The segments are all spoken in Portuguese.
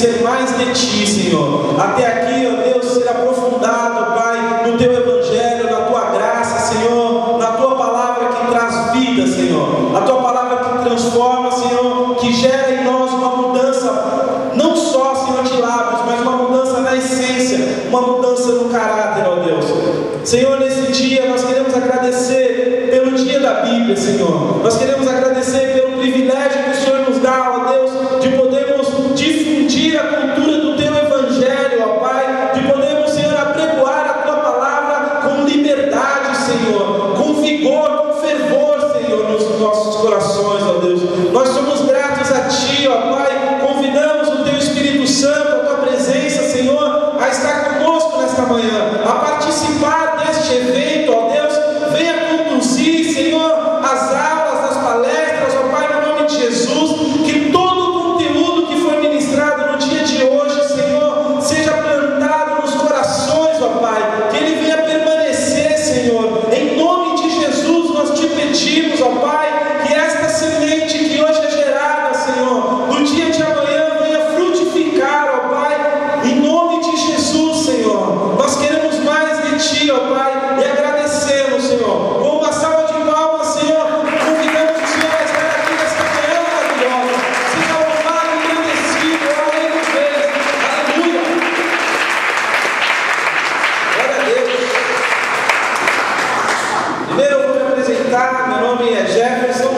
conhecer mais de Ti, Senhor. Até aqui, ó Deus, ser aprofundado, Pai, no Teu Evangelho, na Tua graça, Senhor, na Tua palavra que traz vida, Senhor, a Tua palavra que transforma, Senhor, que gera em nós uma mudança, não só, Senhor, de lábios, mas uma mudança na essência, uma mudança no caráter, ó Deus. Senhor, nesse dia nós queremos agradecer pelo dia da Bíblia, Senhor. Nós queremos agradecer pelo privilégio que o Senhor nos dá, ó Deus, de podermos difundir a cultura do Teu Evangelho, ó Pai, de podermos, Senhor, apregoar a Tua palavra com liberdade, Senhor, com vigor, com fervor, Senhor, nos nossos corações, ó Deus. Nós somos gratos a Ti, ó Pai, convidamos o Teu Espírito Santo, a Tua presença, Senhor, a estar conosco nesta manhã, a participar deste evento, ó Deus. Venha conduzir, Senhor, as aulas, as palestras, ó Pai, no nome de Jesus, que todo o conteúdo que foi ministrado no dia de hoje, Senhor, seja plantado nos corações, ó Pai, que ele venha permanecer, Senhor, em nome de Jesus nós te pedimos, ó Pai, que esta semente que hoje é gerada, Senhor, no dia de amanhã venha frutificar, ó Pai, em nome de Jesus, Senhor. Nós queremos mais de Ti, ó Pai, e agradecemos, Senhor. Com uma salva de palmas, Senhor, convidamos o Senhor a estar aqui nesta manhã maravilhosa. Seja louvado e agradecido, aleluia. Aleluia. Glória a Deus. Primeiro eu vou me apresentar. Meu nome é Jefferson,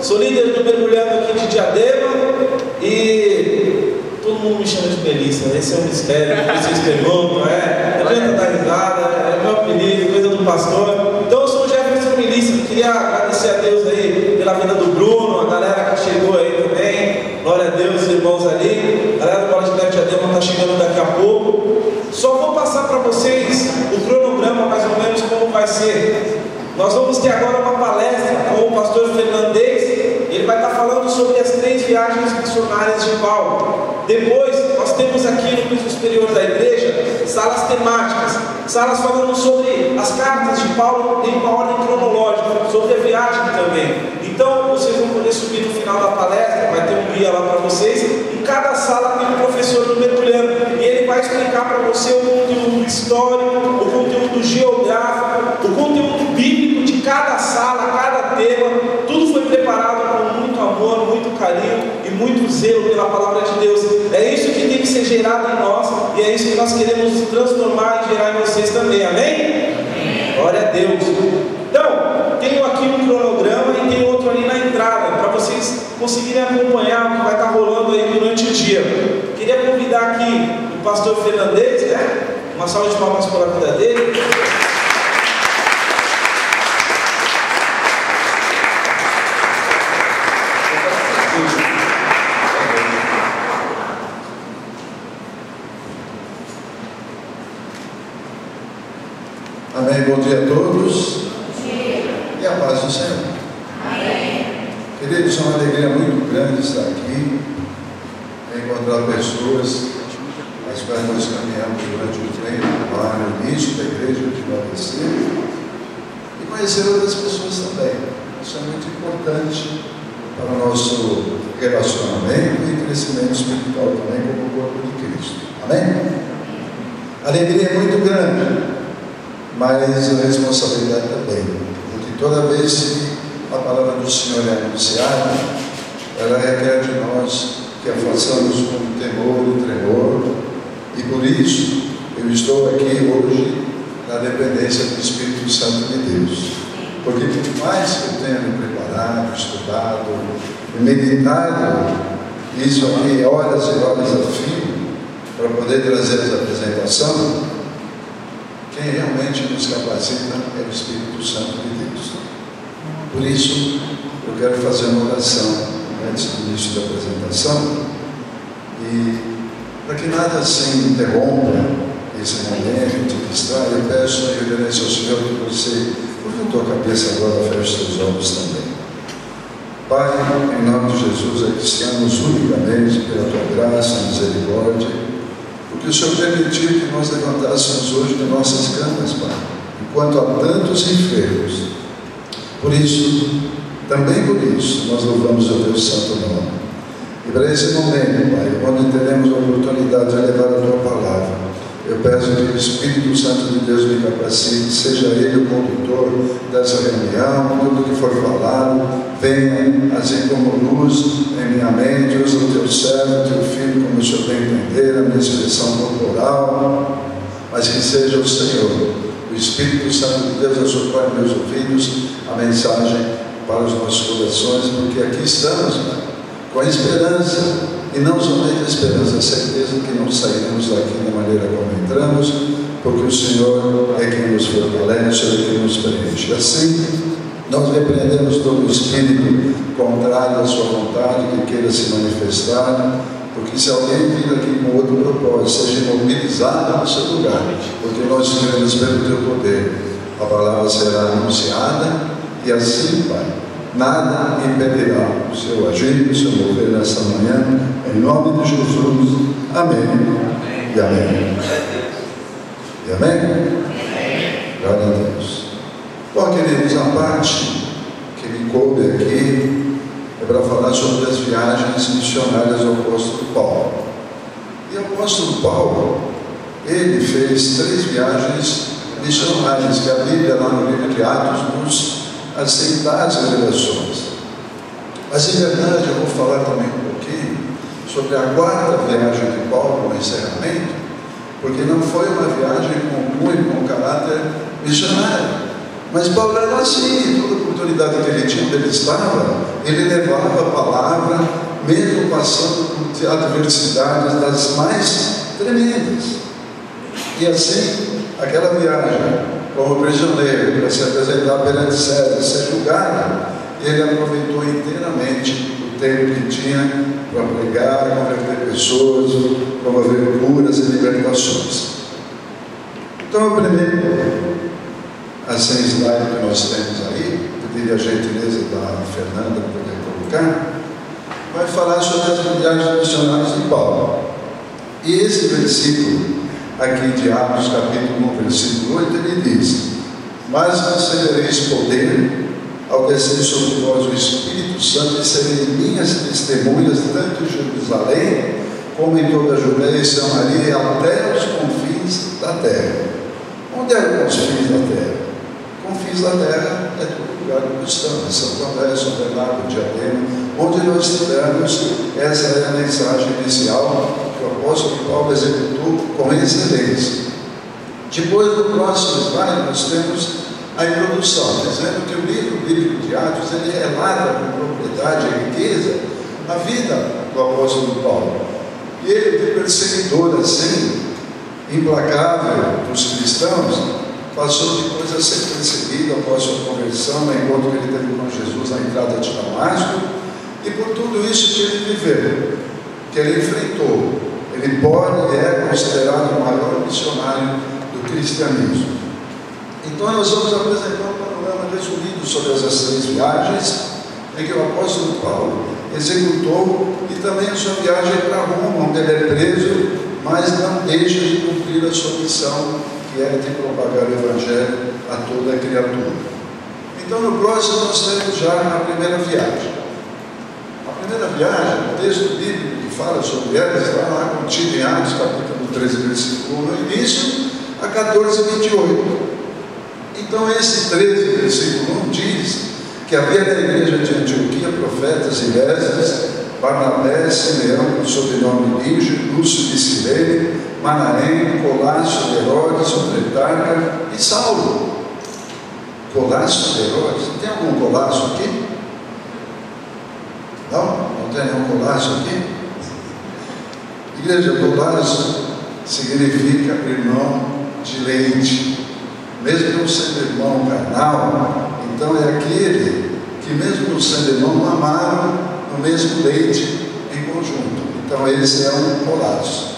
sou líder do Mergulhando aqui de Diadema e todo mundo me chama de Melissa. Esse é um mistério que vocês perguntam, não adianta dar risada, é meu apelido, coisa do pastor. Então eu sou o Jefferson Melissa. Queria agradecer a Deus aí pela vida do Bruno, a galera que chegou aí também. Glória a Deus, irmãos ali. A galera do Colégio de Diadema está chegando daqui a pouco. Só vou passar para vocês o cronograma mais ou menos como vai ser. Nós vamos ter agora uma palestra com o pastor Fernandes. Ele vai estar falando sobre as 3 viagens missionárias de Paulo. Depois, nós temos aqui no piso superior da igreja salas temáticas, salas falando sobre as cartas de Paulo em uma ordem cronológica, sobre a viagem também. Então, vocês vão poder subir no final da palestra, vai ter um guia lá para vocês. Em cada sala tem um professor do Mergulhando, e ele vai explicar para você o conteúdo histórico, o conteúdo geográfico, o conteúdo bíblico de cada sala, cada tema. Tudo foi preparado com muito amor, muito carinho e muito zelo pela palavra de Deus. É isso que tem que ser gerado em nós, e é isso que nós queremos transformar e gerar em vocês também, amém? Amém. Glória a Deus. Então, tenho aqui um cronograma e tem outro ali na entrada, para vocês conseguirem acompanhar o que vai estar rolando aí durante o dia. Queria convidar aqui o pastor Fernandes, uma salva de palmas pela vida dele. Amém, bom dia a todos. E a paz do Senhor. Amém. Queridos, é uma alegria muito grande estar aqui, encontrar pessoas as quais nós caminhamos durante o treino, lá no início da igreja de Batecia, e conhecer outras pessoas também. Isso é muito importante para o nosso relacionamento e crescimento espiritual também como corpo de Cristo. Amém? A alegria é muito grande, mas a responsabilidade também, porque toda vez que a palavra do Senhor é anunciada, ela requer de nós que a façamos com temor e tremor, e por isso eu estou aqui hoje na dependência do Espírito Santo de Deus, porque por mais que eu tenha me preparado, estudado, meditado isso aqui horas e horas a fio, para poder trazer essa apresentação, quem realmente nos capacita é o Espírito Santo de Deus. Por isso, eu quero fazer uma oração antes do início da apresentação, e para que nada assim interrompa esse momento, te distraia, eu peço a reverência ao Senhor que você, curva a tua cabeça agora, feche os teus olhos também. Pai, em nome de Jesus, aqui estamos unicamente pela tua graça e misericórdia, porque o Senhor permitiu que nós levantássemos hoje de nossas camas, Pai, enquanto há tantos enfermos. Por isso, também por isso, nós louvamos o teu santo nome. E para esse momento, Pai, quando teremos a oportunidade de levar a Tua palavra, eu peço que o Espírito Santo de Deus me capacite, seja Ele o condutor dessa reunião, tudo que for falado, venha assim como luz em minha mente, usa o Teu servo, o Teu Filho, como o Senhor tem a entender, a minha expressão corporal, mas que seja o Senhor, o Espírito Santo de Deus, a soprar em meus ouvidos a mensagem para os nossos corações, porque aqui estamos, Pai, com a esperança, e não somente a esperança, a certeza que não sairemos daqui da maneira como entramos, porque o Senhor é quem nos fortalece, é quem nos preenche. Assim, nós repreendemos todo o espírito contrário à sua vontade, que queira se manifestar, porque se alguém vir aqui com outro propósito, seja imobilizado no seu lugar, porque nós cremos pelo Teu poder, a palavra será anunciada, e assim, Pai, nada impedirá o Seu agir, o Seu mover nessa manhã, em nome de Jesus. Amém. E amém. E amém? Glória a Deus. Bom, queridos, a parte que me coube aqui é para falar sobre as viagens missionárias do apóstolo Paulo. E o apóstolo Paulo, ele fez 3 viagens missionárias, que a Bíblia, lá no livro de Atos, nos aceitar as revelações. Mas em verdade eu vou falar também um pouquinho sobre a 4ª viagem de Paulo, no encerramento, porque não foi uma viagem comum e com caráter missionário. Mas Paulo era assim, toda oportunidade que ele tinha, onde ele estava, ele levava a palavra, mesmo passando por adversidades das mais tremendas. E assim, aquela viagem, como prisioneiro, para se apresentar perante César, ser julgado, ele aproveitou inteiramente o tempo que tinha para pregar, converter pessoas, promover curas e libertações. Então, o primeiro, assim, slide que nós temos aí, pediria a gentileza da Fernanda para poder colocar, vai falar sobre as viagens missionárias de Paulo. E esse versículo aqui de Atos capítulo 1, versículo 8, ele diz: mas recebereis poder ao descer sobre vós o Espírito Santo, e sereis minhas testemunhas, tanto em Jerusalém, como em toda a Judeia e Samaria, e até os confins da terra. Onde eram os confins da terra? Confins da terra é todo lugar do cristão, é Santo André, São Bernardo, Diadema, onde nós estivermos. Essa é a mensagem inicial que o apóstolo Paulo executou com excelência. Depois, no próximo slide, nós temos a introdução, dizendo que o livro bíblico de Atos, ele relata com propriedade e riqueza a vida do apóstolo Paulo. E ele, de perseguidor assim, implacável dos cristãos, passou depois a ser perseguido após sua conversão, no encontro que ele teve com Jesus na entrada de Damasco, e por tudo isso que ele viveu, que ele enfrentou. Ele pode e é considerado o maior missionário do cristianismo. Então nós vamos apresentar um panorama resumido sobre essas 3 viagens em que o apóstolo Paulo executou, e também a sua viagem para Roma, onde ele é preso, mas não deixa de cumprir a sua missão, que é de propagar o Evangelho a toda a criatura. Então no próximo nós temos já a primeira viagem. A primeira viagem, o texto bíblico que fala sobre ela, está lá contido em Atos, capítulo 13, versículo 1, no início, a 14, 28. Então esse 13, versículo 1 diz que havia na igreja de Antioquia profetas e mestres, Barnabé, Simeão, sobrenome Lígio, Lúcio de Cirene, Manaém, Colácio, Herodes, o Tretarca e Saulo. Colácio de Herodes, tem algum Colácio aqui? Não? Não tem nenhum Colácio aqui? Igreja, Colácio significa irmão de leite. Mesmo não sendo irmão carnal, então é aquele que, mesmo não sendo irmão, mamaram no mesmo leite em conjunto. Então esse é um Colácio.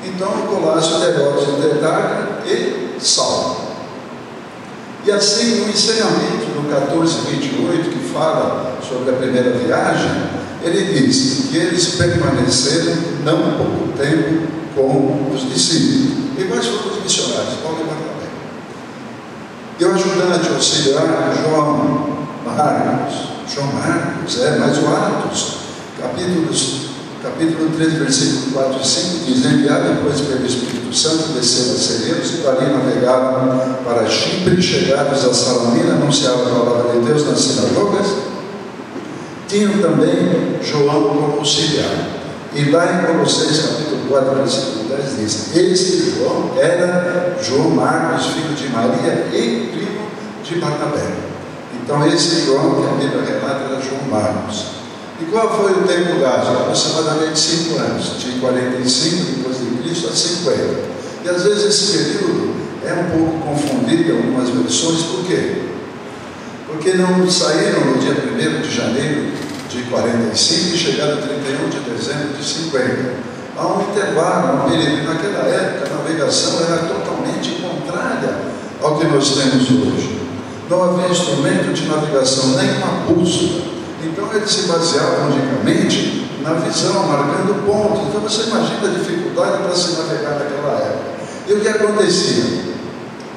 Então o Colácio de Herodes, o Tetrarca e Saulo. E assim, no encerramento do 14, 28, que fala sobre a primeira viagem, ele diz que eles permaneceram não pouco tempo com os discípulos. E quais foram os missionários? Paulo e Barnabé. E o ajudante auxiliar, João Marcos, mas o Atos, capítulos capítulo 13, versículo 4 e 5, diz: enviado depois pelo Espírito Santo, desceram a Cereus, e dali navegaram para Chipre, chegados a Salamina, anunciavam a palavra de Deus nas sinagogas. Tinham também João como auxiliar. E lá em Colossenses, capítulo 4, versículo 10, diz: este João era João Marcos, filho de Maria e primo de Barnabé. Então esse João que a Bíblia relata era João Marcos. E qual foi o tempo gasto? Aproximadamente 5 anos, de 45 depois de Cristo a 50. E às vezes esse período é um pouco confundido em algumas versões. Por quê? Porque não saíram no dia 1º de janeiro de 45 e chegaram a 31 de dezembro de 50. Há um intervalo, um período. Naquela época a navegação era totalmente contrária ao que nós temos hoje. Não havia instrumento de navegação, nem uma bússola. Então eles se baseavam unicamente na visão, marcando pontos. Então você imagina a dificuldade para se navegar naquela época. E o que acontecia?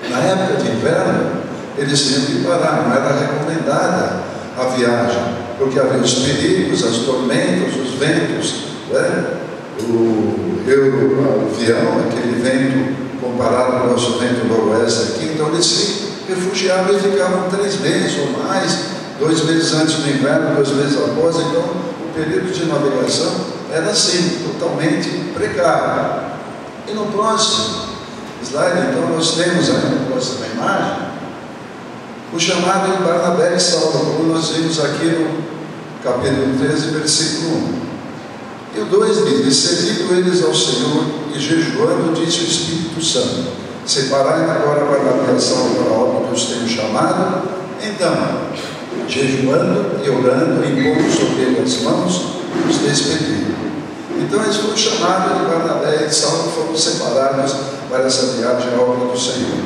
Na época de inverno, eles tinham que parar, não era recomendada a viagem, porque havia os perigos, as tormentas, os ventos, né? O avião, aquele vento comparado ao nosso vento noroeste aqui, então eles se refugiavam e ficavam 3 meses ou mais, 2 meses antes do inverno, 2 meses após. Então o período de navegação era assim, totalmente precário. E no próximo slide, então, nós temos aí na próxima imagem o chamado de Barnabé e Saulo, como nós vimos aqui no capítulo 13, versículo 1. E o 2 diz: e servindo eles ao Senhor e jejuando, disse o Espírito Santo: separai agora Barnabé e Saulo para a obra que os tenho chamado. Então, jejuando e orando, impondo sobre ele as mãos, os despediram. Então eles foram chamados de Barnabé e Saulo, foram separados para essa viagem à obra do Senhor.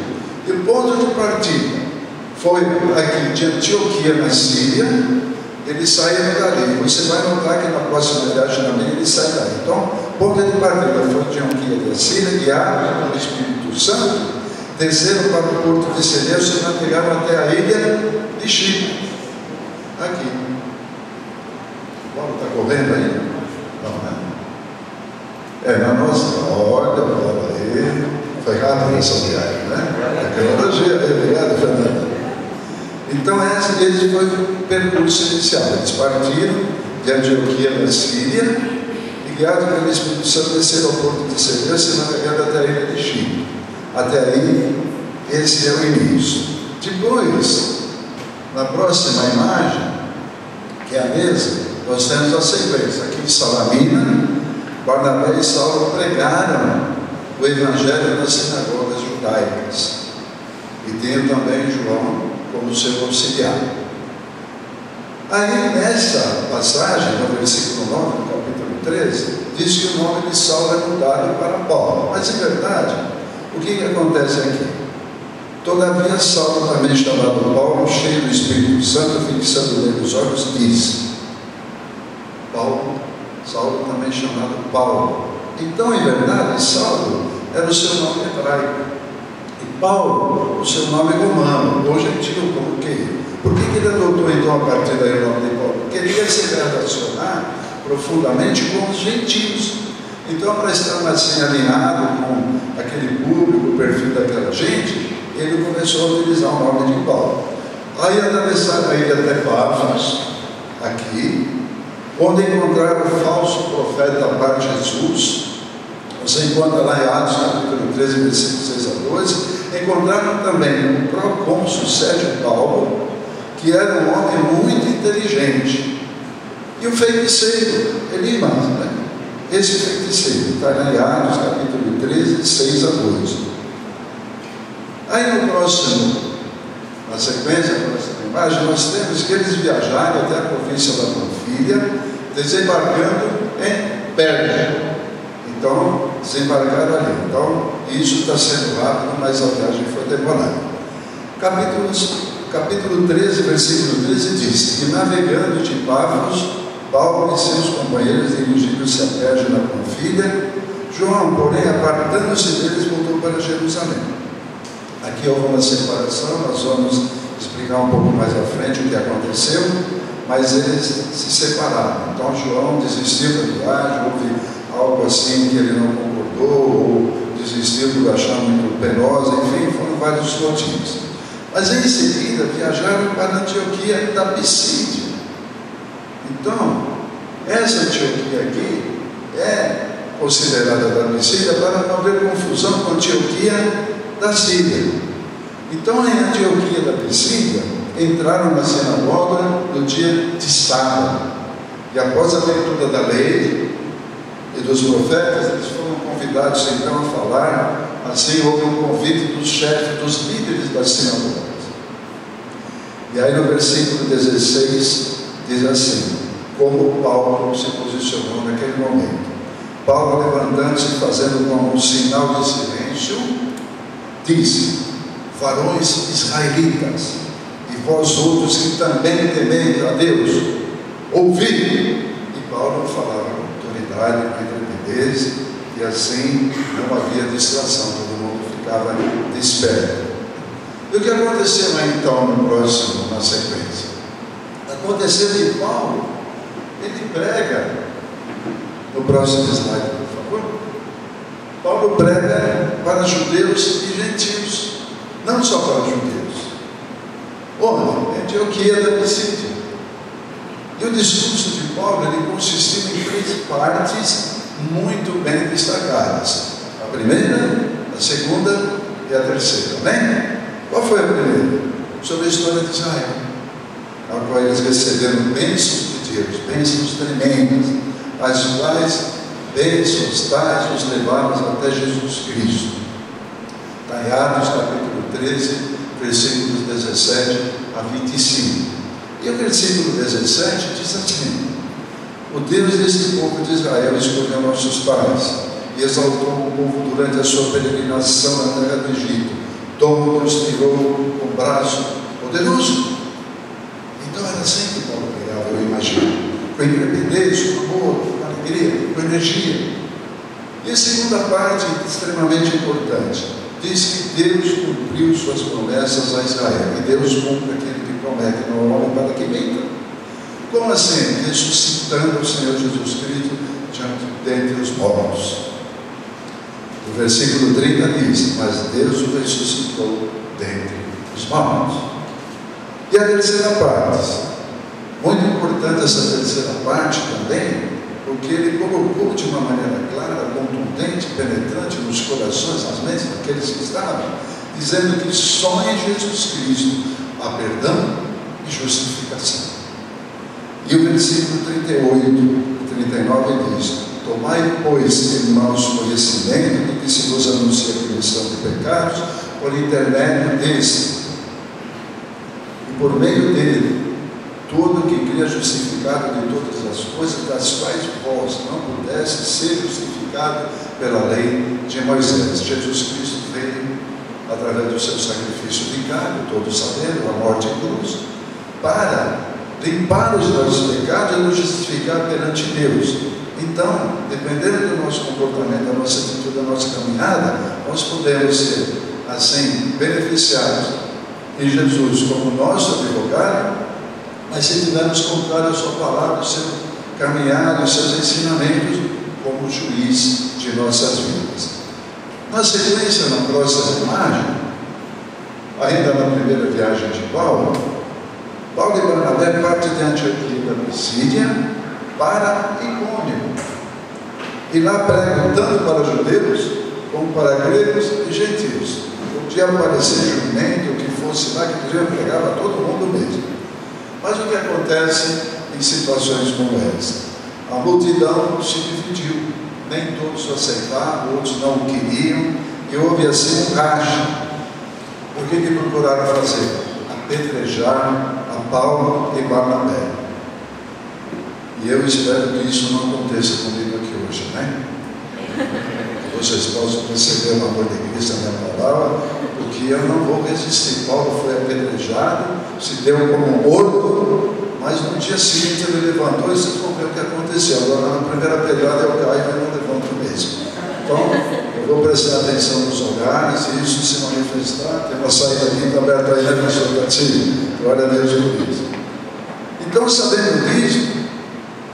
E o ponto de partida foi aqui de Antioquia, na Síria. Eles saíram dali. Você vai notar que na próxima viagem também eles saem dali. Então, o ponto de partida foi de Antioquia da Síria, guiados pelo Espírito Santo, desceram para o porto de Cereus e navegaram até a ilha de Chipre. Aqui. O Paulo está correndo aí? Não, né? Na nossa ordem, aí. Foi rápido essa viagem, né? Obrigado, Fernando. Então, esse foi o percurso inicial. Eles partiram de Antioquia, na Síria, e guiados pelo Espírito Santo, desceram ao porto de Cereus e navegaram até a ilha de Chipre. Até aí, esse é o início. Depois, na próxima imagem, que é a mesma, nós temos a sequência. Aqui em Salamina, Barnabé e Saulo pregaram o Evangelho nas sinagogas judaicas. E tinham também João como seu auxiliar. Aí, nessa passagem, no versículo 9, no capítulo 13, diz que o nome de Saulo é mudado para Paulo. Mas, em verdade, o que acontece aqui? Todavia, Saulo, também chamado Paulo, cheio do Espírito Santo, fixando nele os olhos, disse: Saulo, também chamado Paulo. Então, em verdade, Saulo era o seu nome hebraico. E Paulo, o seu nome romano, ou gentil, como que? Por que ele adotou, então, a partir daí o nome de Paulo? Porque ele ia se relacionar profundamente com os gentios. Então, para estar assim alinhado com aquele público, o perfil daquela gente, ele começou a utilizar o nome de Paulo. Aí atravessaram a ilha até Pafos, aqui, onde encontraram o falso profeta Bar Jesus. Você encontra lá em Atos, capítulo 13, versículos 6 a 12. Encontraram também o procônsul Sérgio Paulo, que era um homem muito inteligente. E o feiticeiro, Elimas, né? Esse feiticeiro, está lá em Atos, capítulo 13, 6 a 12. Aí no próximo, na sequência, na próxima imagem, nós temos que eles viajaram até a província da Panfilha, desembarcando em Pérgamo. Então, desembarcaram ali. Então, isso está sendo rápido, mas a viagem foi demorada. Capítulo 13, versículo 13 diz que, navegando de Pafos, Paulo e seus companheiros dirigiram-se a Pérgamo na Panfilha. João, porém, apartando-se deles, voltou para Jerusalém. Aqui houve uma separação, nós vamos explicar um pouco mais à frente o que aconteceu. mas eles se separaram. Então João desistiu da viagem, houve algo assim que ele não concordou, ou desistiu por achar muito penosa, enfim, foram vários motivos. Mas em seguida viajaram para Antioquia da Pisídia. Então, essa Antioquia aqui é considerada da Pisídia para não haver confusão com Antioquia da Síria. Então, em Antioquia da Pisídia, entraram na sinagoga no dia de sábado, e após a leitura da lei e dos profetas, eles foram convidados então a falar. Assim, houve um convite dos chefes, dos líderes das sinagogas. E aí no versículo 16 diz assim, como Paulo se posicionou naquele momento. Paulo, levantando-se e fazendo um sinal de silêncio, disse: varões israelitas, e vós outros que também temeis a Deus, ouvi. E Paulo falava com autoridade, com intrepidez, e assim não havia distração, todo mundo ficava desperto. E o que aconteceu então no próximo, na sequência? Aconteceu que Paulo, ele prega, no próximo slide, por favor. Paulo prega para judeus e gentios, não só para judeus. Onde? Antioquia da Pisídia. E o discurso de Paulo, ele consistiu em 3 partes muito bem destacadas. A primeira, a segunda e a terceira. Amém? Qual foi a primeira? Sobre a história de Israel, a qual eles receberam bênçãos de Deus, bênçãos tremendas, as quais bênçãos tais nos levaram até Jesus Cristo. Está em Atos capítulo 13, versículos 17 a 25. E o versículo 17 diz assim: o Deus deste povo de Israel escolheu nossos pais e exaltou o povo durante a sua peregrinação na terra do Egito. Nos tirou com braço poderoso. Então era assim que Paulo pregava, eu imagino, com intrepidez, com amor, com alegria, com energia. E a segunda parte, extremamente importante, diz que Deus cumpriu suas promessas a Israel, e Deus cumpre aquilo que promete no homem para que venha. Como assim? Ressuscitando o Senhor Jesus Cristo dentre os mortos. O versículo 30 diz: mas Deus o ressuscitou dentre os mortos. E a terceira parte, muito importante essa terceira parte também, porque ele colocou de uma maneira clara, contundente, penetrante nos corações, nas mentes daqueles que estavam, dizendo que só em Jesus Cristo há perdão e justificação. E o versículo 38 e 39 diz: tomai, pois, irmãos, conhecimento de que se vos anuncia a remissão de pecados por intermédio deste, e por meio dele, todo que cria justificado de todas as coisas, das quais vós não pudesse ser justificado pela lei de Moisés. Jesus Cristo veio, através do seu sacrifício vicário, todos sabendo, a morte e cruz, para limpar os nossos pecados e nos justificar perante Deus. Então, dependendo do nosso comportamento, da nossa atitude, da nossa caminhada, nós podemos ser, assim, beneficiados em Jesus como nosso advogado, mas se tivermos contrário à sua palavra, o seu caminhar, os seus ensinamentos, como juiz de nossas vidas. Na sequência, na próxima imagem, ainda na primeira viagem de Paulo e Barnabé parte de Antioquia da Pisídia para Icônio, e lá pregam tanto para judeus como para gregos e gentios. Podia aparecer jumento, que fosse lá, que podia pregar para todo mundo mesmo. Mas o que acontece em situações como essa? A multidão se dividiu, nem todos aceitavam, outros não queriam, e houve assim um racha. O que procuraram fazer? Apedrejar a Paulo e Barnabé. E eu espero que isso não aconteça comigo aqui hoje, né? Que vocês possam receber o amor de Cristo na minha palavra, porque eu não vou resistir. Paulo foi apedrejado, se deu como morto, mas no dia seguinte ele levantou e vocês vão ver o que aconteceu. Agora na primeira pedrada eu caio e não levanto mesmo. Então, eu vou prestar atenção nos horários, e isso se manifestar. Tem uma saída aqui, está aberta aí, né, pastor Gatinho? Glória a Deus por isso. Então, sabendo disso,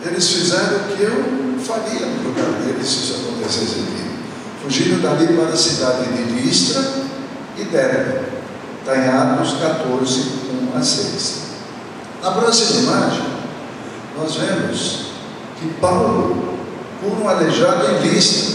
eles fizeram o que eu faria no lugar deles se isso acontecesse aqui. Fugiram dali para a cidade de Listra e Derbe. Está em Atos 14, 1 a 6. Na próxima imagem, nós vemos que Paulo, por um aleijado em Listra,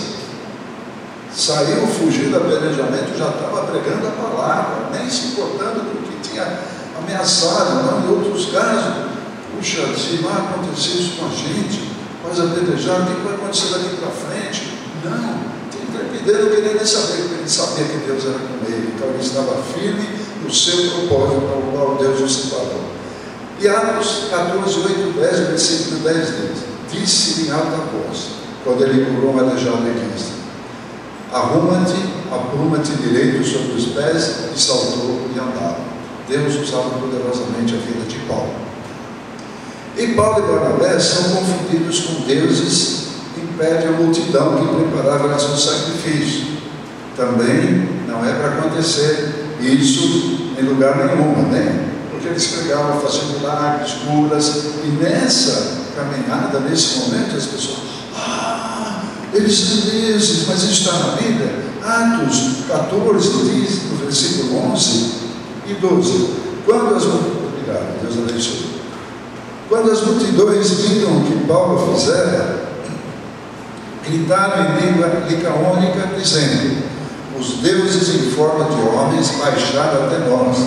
saiu, fugiu do apedrejamento, já estava pregando a palavra, nem se importando com o que tinha ameaçado. Não, em outros casos, puxa, se vai acontecer isso com a gente, mas apedrejado, o que vai acontecer daqui para frente? Não, tem intrepidez, não queria nem saber, porque ele sabia que Deus era com ele, então ele estava firme no seu propósito, para o qual Deus o separou. E Atos 14, 8, 10, versículo 10 diz: disse em alta voz, quando ele curou um aleijado em Listra: arruma-te, apruma-te direito sobre os pés, e saltou e andava. Deus usava poderosamente a vida de Paulo. E Paulo e Barnabé são confundidos com deuses que impedem a multidão que preparava o seu sacrifício. Também não é para acontecer isso em lugar nenhum, né? Porque eles pregavam, faziam milagres, curas, e nessa caminhada, nesse momento, as pessoas: eles são deuses, mas isso está na Bíblia. Atos 14 diz, no versículo 11 e 12: quando as multidões viram o que Paulo fizera, gritaram em língua licaônica, dizendo: os deuses em forma de homens baixaram até nós.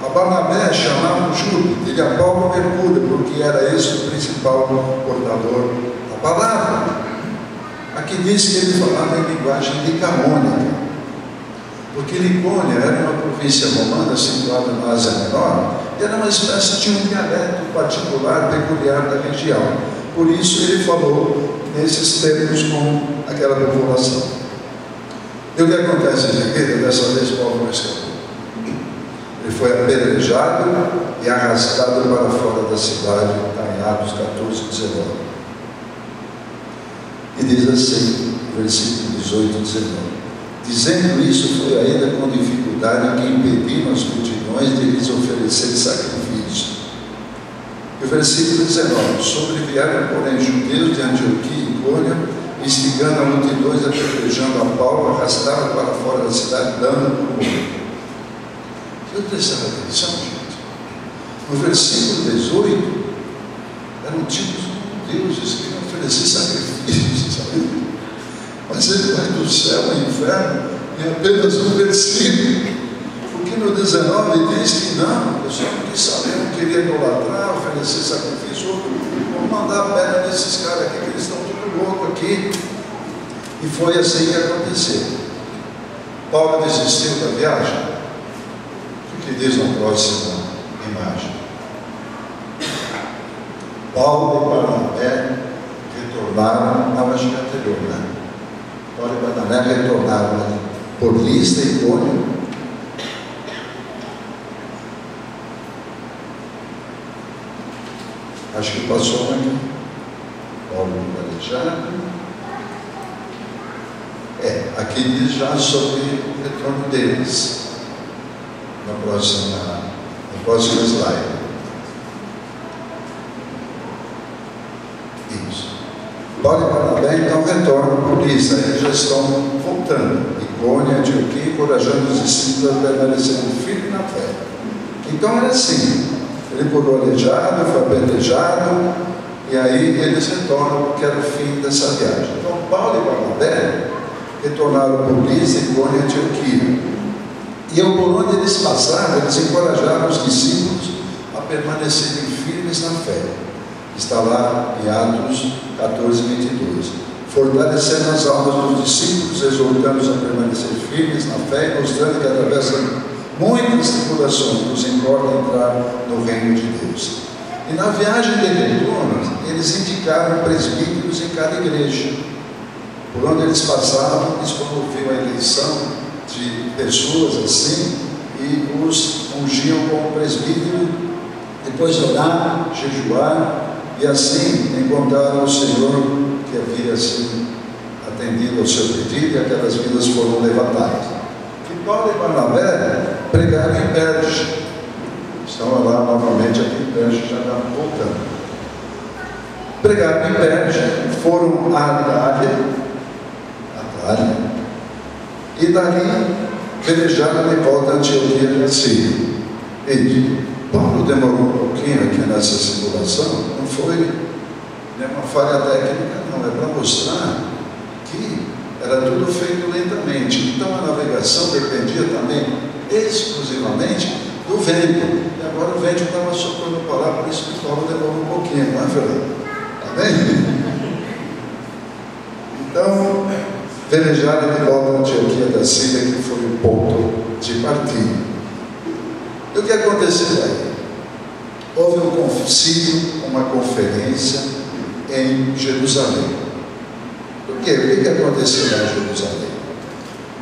A Barnabé chamavam Júpiter e a Paulo Mercúrio, porque era esse o principal portador da palavra. Aqui diz que ele falava em linguagem licaônica, porque Licônia era uma província romana situada na Ásia Menor, e era uma espécie de um dialeto particular, peculiar da região. Por isso ele falou nesses termos com aquela população. E o que acontece aqui? Dessa vez Paulo não escapou. Ele foi apedrejado e arrastado para fora da cidade, está em Atos 14, 19. E diz assim, versículo 18 e 19: dizendo isso, foi ainda com dificuldade que impediram as multidões de lhes oferecer sacrifício. E o versículo 19: sobrevieram, porém, judeus de Antioquia e Icônio, instigando a multidões, apedrejando a Paulo, arrastaram para fora da cidade, dando por morto. Eu prestava atenção, gente. No versículo 18, eram tipos de deuses que iam oferecer sacrifícios, sabe? Mas ele vai do céu ao inferno em apenas um versículo. Porque no 19 diz que não, o pessoal não quis saber, não queria idolatrar, oferecer sacrifício. Vamos mandar a perna desses caras aqui, que eles estão tudo loucos aqui. E foi assim que aconteceu. Paulo desistiu da viagem. O que diz na próxima imagem? Paulo e Barnabé retornaram, não, acho que é anterior, né? Paulo e Barnabé retornaram por Listra e Icônio. Acho que passou aqui. Paulo aleijado. Aqui diz já sobre o retorno deles. No próximo slide. Isso. Paulo e Barnabé então retornam por Listra. Eles já estão voltando. Icônio, Antioquia, encorajando os discípulos a permanecerem firmes na fé. Então era assim. Ele curou aleijado, foi apedrejado, e aí eles retornam, porque era o fim dessa viagem. Então Paulo e Barnabé retornaram por Listra, Icônio e Antioquia. E por onde eles passaram, eles encorajaram os discípulos a permanecerem firmes na fé. Está lá em Atos 14, 22. Fortalecendo as almas dos discípulos, exortando-os a permanecer firmes na fé e mostrando que através de muitas tribulações nos importa entrar no reino de Deus. E na viagem de retorno, eles indicaram presbíteros em cada igreja. Por onde eles passavam, eles promoviam a eleição de pessoas assim e os ungiam como presbítero, depois orar, jejuar, e assim encontraram o Senhor que havia assim atendido ao seu pedido, e aquelas vidas foram levantadas. E Paulo e Barnabé pregaram em Perge. Estão lá novamente aqui em Perge, já voltando. Pregaram em Perge, foram a Atália, e dali velejaram de volta a Antioquia da Síria. E Paulo demorou um pouquinho aqui nessa simulação, não foi nenhuma falha técnica, não, é para mostrar que era tudo feito lentamente. Então a navegação dependia também exclusivamente do vento. E agora o vento estava soprando para lá, por isso que Paulo demorou um pouquinho, não é verdade? Amém? Então, velejaram de volta a Antioquia da Síria, que foi o ponto de partida. E o que aconteceu aí? Houve um concílio, uma conferência em Jerusalém. Por quê? O que aconteceu lá em Jerusalém?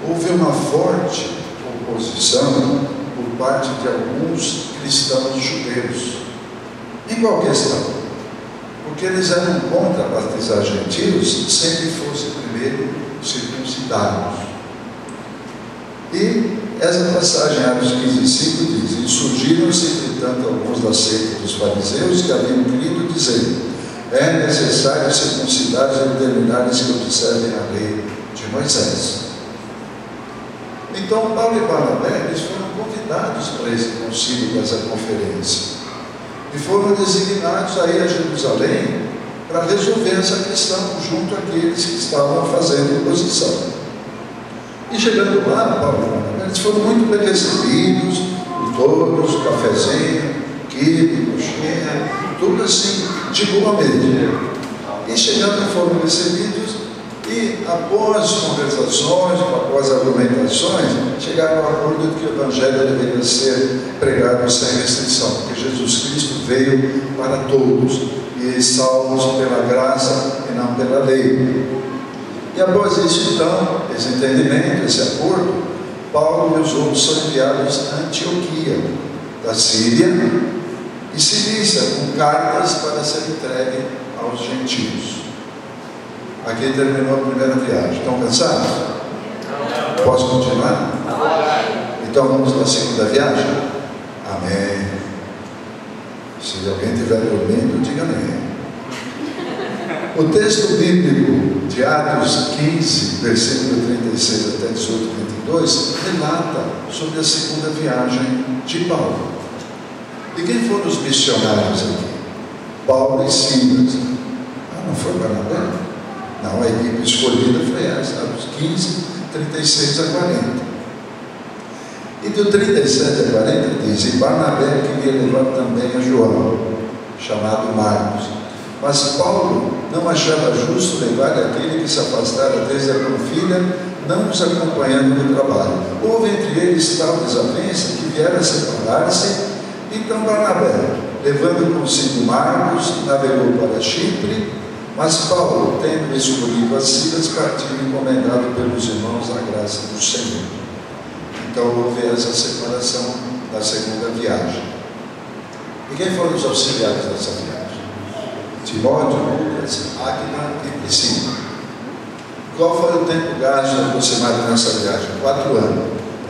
Houve uma forte oposição por parte de alguns cristãos judeus. Em qual questão? Porque eles eram contra batizar gentios sem que fossem primeiro circuncidados. E essa passagem, Atos 15:5 diz: e surgiram-se, entretanto, alguns da seita dos fariseus que haviam crido, dizendo: é necessário circuncidar e determinar os que observem a lei de Moisés. Então Paulo e Barnabé, eles foram convidados para esse concílio, para essa conferência, e foram designados aí a Jerusalém para resolver essa questão junto àqueles que estavam fazendo oposição. E chegando lá, Paulo e Barnabé, eles foram muito bem recebidos por todos, cafezinho, quibe, coxinha, tudo assim, de boa mesmo. E chegando foram recebidos, e após conversações, após argumentações, chegaram ao acordo de que o Evangelho deveria ser pregado sem restrição, porque Jesus Cristo veio para todos, e salvos pela graça e não pela lei. E após isso, então, esse entendimento, esse acordo, Paulo e os outros são enviados a Antioquia da Síria e Cilícia, com cartas para ser entregue aos gentios. Aqui terminou a primeira viagem. Estão cansados? Posso continuar? Então vamos na segunda viagem? Amém. Se alguém estiver dormindo, diga amém. O texto bíblico de Atos 15, versículo 36 até 18, 22, relata sobre a segunda viagem de Paulo. E quem foram os missionários aqui? Paulo e Silas. Não foi Barnabé? Não, a equipe escolhida foi essa, Atos 15, 36 a 40. E do 37 a 40 diz: e Barnabé queria levar também a João, chamado Marcos. Mas Paulo não achava justo levar aquele que se afastara desde a Panfilha, não os acompanhando no trabalho. Houve entre eles tal desavença que vieram a separar-se. Então Barnabé, levando consigo Marcos, navegou para Chipre, mas Paulo, tendo escolhido as Silas, partiu encomendado pelos irmãos à graça do Senhor. Então houve essa separação da segunda viagem. E quem foram os auxiliares dessa viagem? Timóteo, Lucas, Ágna e Priscila. Qual foi o tempo gasto aproximado nessa viagem? 4 anos.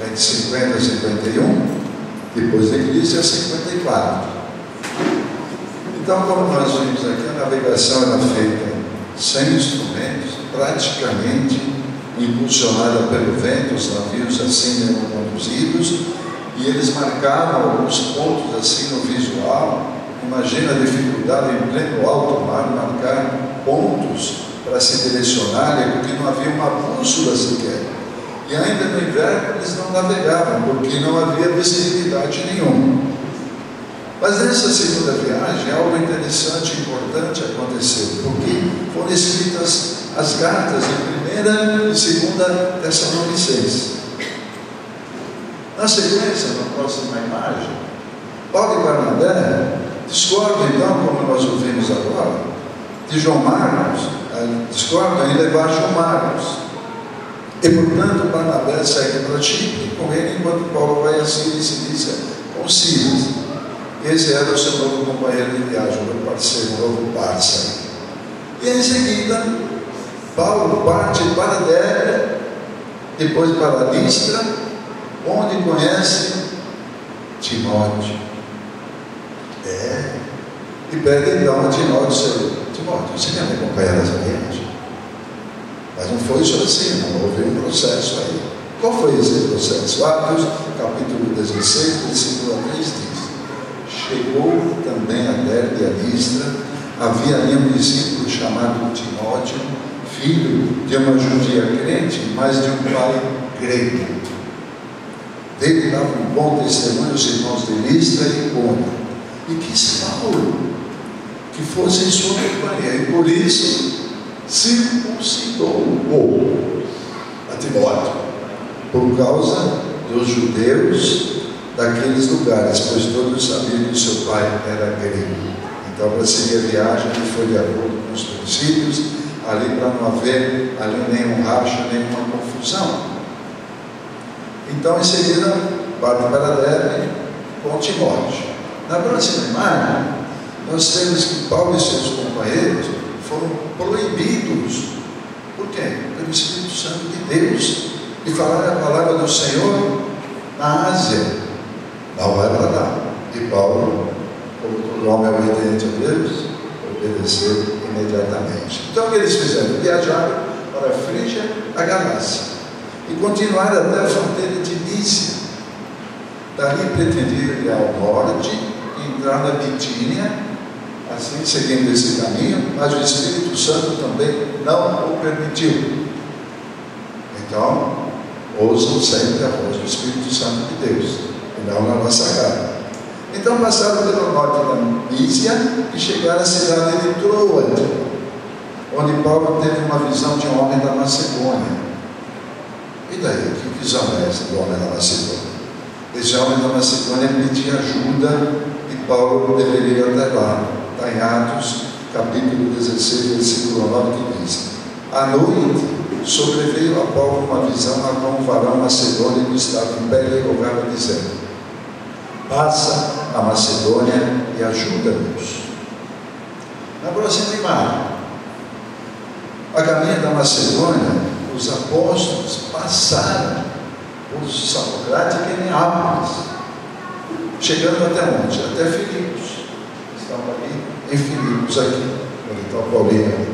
Entre 50 e 51, depois da igreja, 54. Então, como nós vimos aqui, a navegação era feita sem instrumentos, praticamente impulsionada pelo vento, os navios assim eram conduzidos, e eles marcavam alguns pontos assim no visual. Imagina a dificuldade em pleno alto mar marcar pontos para se direcionarem, porque não havia uma bússola sequer. E ainda no inverno eles não navegavam, porque não havia visibilidade nenhuma. Mas nessa segunda viagem, algo interessante e importante aconteceu, porque foram escritas as cartas em 1ª e 2ª Tessalonicenses. Na sequência, na próxima imagem, Paulo e Barnabé discordam, então, como nós ouvimos agora, de João Marcos, discordam em levar João Marcos. E, portanto, Barnabé segue para Chipre com ele, enquanto Paulo vai a Síria e Cilícia com Silas. Esse era o seu novo companheiro de viagem, o novo parceiro, o novo parceiro. E em seguida, Paulo parte para Derbe, depois para Listra, onde conhece Timóteo. E pede então a Timóteo: Timóteo, você quer me acompanhar nessa viagem? Mas não foi só assim, não, houve um processo aí. Qual foi esse processo? Atos, capítulo 16, versículo 3 diz: chegou também a Derbe e a Listra, havia ali um discípulo chamado Timóteo, filho de uma judia crente, mas de um pai grego. Dele dava um bom testemunho os irmãos de Listra e Icônio, e quis Paulo que fosse em sua companhia, e por isso circuncidou a Timóteo, por causa dos judeus daqueles lugares, pois todos sabiam que seu pai era grego. Então, para seguir a viagem, ele foi de acordo com os princípios, ali para não haver ali nenhum racha, nenhuma confusão. Então, em seguida, parte para Derbe com Timóteo. Na próxima imagem, nós temos que Paulo e seus companheiros foram proibidos. Por quê? Pelo Espírito Santo de Deus, de falar a palavra do Senhor na Ásia. Não vai para lá. E Paulo, como todo homem obediente a Deus, obedeceu imediatamente. Então o que eles fizeram? Viajaram para a Frígia, a Galácia, e continuaram até a fronteira de Lícia. Dali pretendiam ir ao norte e entrar na Bitínia, assim seguindo esse caminho, mas o Espírito Santo também não o permitiu. Então, ouçam sempre a voz do Espírito Santo de Deus, e não na nossa cara. Então passaram pelo norte da Mísia e chegaram à cidade de Troade, onde Paulo teve uma visão de um homem da Macedônia. E daí, que visão é essa do homem da Macedônia? Esse homem da Macedônia pedia ajuda e Paulo deveria ir até lá. Está em Atos, capítulo 16, versículo 9, que diz: à noite sobreveio a Paulo uma visão na qual um varão macedônio estava em pé e rogava, dizendo: passa a Macedônia e ajuda-nos. Na próxima imagem, a caminho da Macedônia, os apóstolos passaram por Samocrate e Neápolis, chegando até onde? Até Filipos. Estão ali em Filipos, aqui, onde está o Paulinho.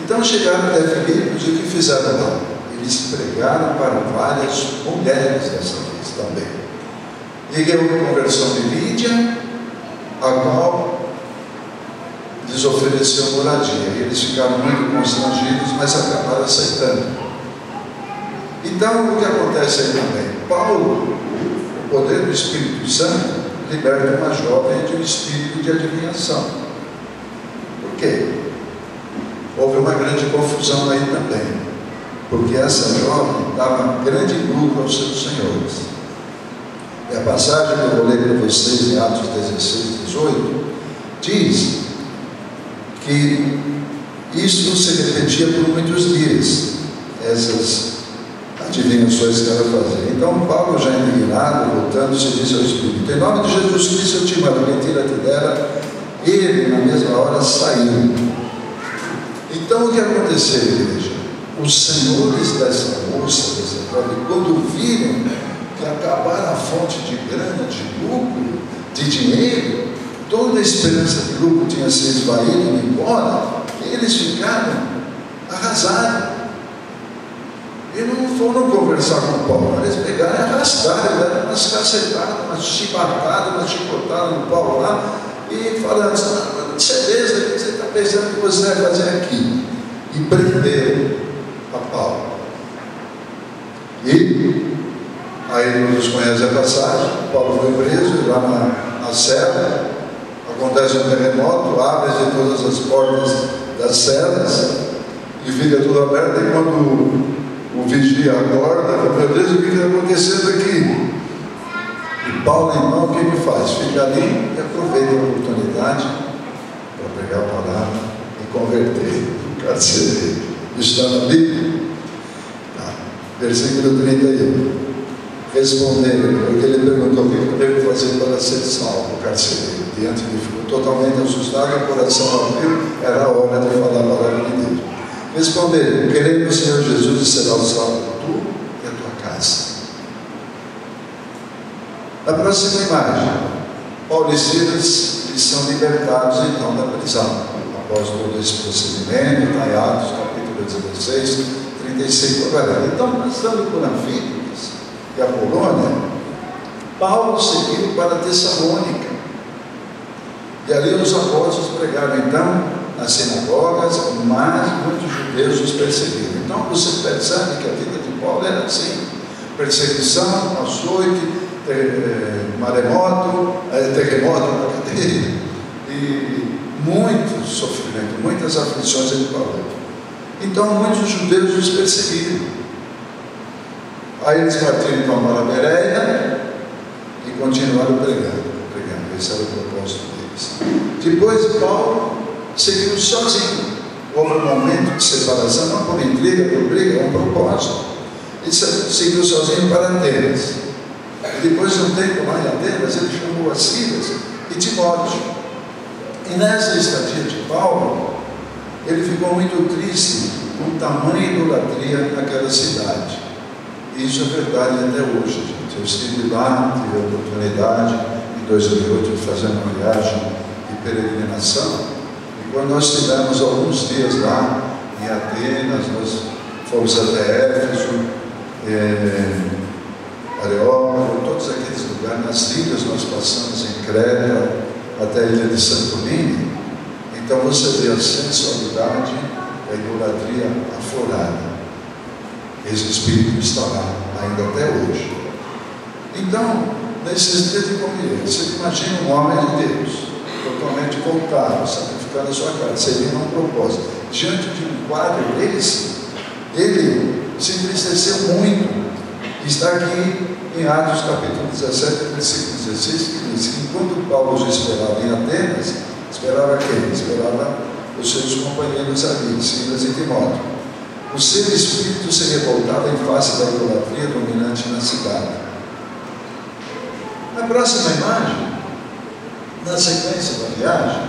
Então chegaram até Filipos e o que fizeram lá? Eles pregaram para várias mulheres dessa vez também. E houve a conversão de Lídia, a qual lhes ofereceu moradia. E eles ficaram muito constrangidos, mas acabaram aceitando. Então o que acontece aí também? Paulo, o poder do Espírito Santo, liberta uma jovem de um espírito de adivinhação. Por quê? Houve uma grande confusão aí também, porque essa jovem dava grande lucro aos seus senhores. E a passagem que eu vou ler para vocês em Atos 16, 18 diz que isso se repetia por muitos dias, essas adivinhações que ela fazia. Então Paulo, já indignado, voltando-se, disse ao Espírito: em nome de Jesus Cristo eu te mando, retira-te dela. Ele na mesma hora saiu. Então o que aconteceu, igreja? Os senhores dessa moça, dessa jovem, quando viram que acabaram a fonte de grana, de lucro, de dinheiro, toda a esperança de lucro tinha se esvaído e ido embora, eles ficaram arrasados. E não foram conversar com Paulo, eles pegaram e arrastaram, deram umas cacetadas, umas chibatadas, umas chicotadas no Paulo lá, e falaram: certeza que você está pensando que você vai fazer aqui? E prenderam a Paulo. E aí nós conhecemos a passagem. Paulo foi preso, e lá na cela acontece um terremoto, abre-se todas as portas das celas e fica tudo aberto. E quando o vigia acorda, meu Deus, o que está acontecendo aqui? E Paulo, irmão, o que ele faz? Fica ali e aproveita a oportunidade para pegar a palavra e converter o carcereiro. Isso está na Bíblia? Versículo 31. Responderam, porque ele perguntou: o que eu devo fazer para ser salvo? O carcereiro, diante de, ficou totalmente assustado, o coração abriu, era a hora de falar a palavra de Deus. Responderam: querendo o Senhor Jesus e será salvo tu e a tua casa. Na próxima imagem, Paulo e Silas e são libertados então da prisão. Após todo esse procedimento, está em Atos capítulo 16, 35 agora. Então, passando por Anfípolis e Apolônia, Paulo seguiu para Tessalônica. E ali os apóstolos pregaram então nas sinagogas, mas muitos judeus os perseguiram. Então você percebe que a vida de Paulo era assim: perseguição, açoite, maremoto, terremoto na cadeia, e muito sofrimento, muitas aflições ele falou. Então muitos judeus os perseguiram. Aí eles partiram então para a Bereia e continuaram pregando. Esse era o propósito deles. Depois Paulo seguiu sozinho. Houve um momento de separação, não por intriga, por briga, é um propósito. Ele seguiu sozinho para Atenas. E depois de um tempo lá em Atenas, ele chamou a Silas e Timóteo. E nessa estadia de Paulo, ele ficou muito triste com tamanha idolatria naquela cidade. E isso é verdade até hoje, gente. Eu estive lá, tive a oportunidade em 2008 de fazer uma viagem de peregrinação. E quando nós tivemos alguns dias lá em Atenas, nós fomos até Éfeso, Areópago, todos aqueles lugares. Nas ilhas nós passamos em Creta até a ilha de Santorini. Então você vê a sensualidade, a idolatria aflorada. Esse espírito está lá ainda até hoje. Então, nesses dias de comunhão, você imagina um homem de Deus totalmente voltado, sacrificando a sua carne, servindo a um propósito. Diante de um quadro desse, ele se entristeceu muito. Está aqui em Atos capítulo 17, versículo 16, que diz que enquanto Paulo os esperava em Atenas, esperava quem? Esperava os seus companheiros ali, Silas e Timóteo. O seu espírito se revoltava em face da idolatria dominante na cidade. Na próxima imagem, na sequência da viagem,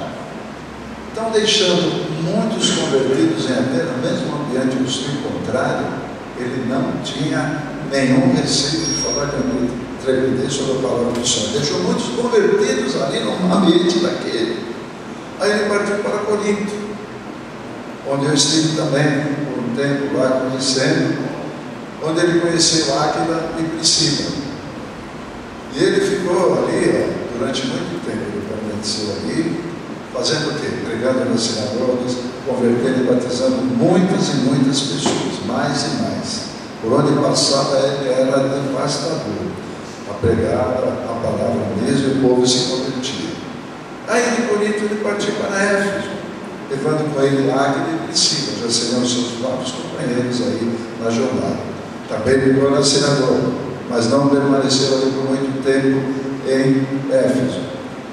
estão deixando muitos convertidos em Atenas, mesmo no ambiente do seu contrário. Ele não tinha nenhum receio de falar de trepidez sobre a palavra do Senhor. Deixou muitos convertidos ali no ambiente daquele. Aí ele partiu para Corinto, onde eu estive também por um tempo lá conhecendo, onde ele conheceu Áquila e Priscila. E ele ficou ali durante muito tempo. Ele permaneceu ali, fazendo o quê? Pregando nas sinagogas, convertendo e batizando muitas e muitas pessoas, mais e mais. Por onde passava ele era devastador, a pregar a palavra mesmo, e o povo se convertia. Aí de Corinto ele partiu para Éfeso, levando com ele Áquila e Priscila, já seriam seus novos companheiros aí na jornada. Também ligou na sinagoga, mas não permaneceu ali por muito tempo em Éfeso,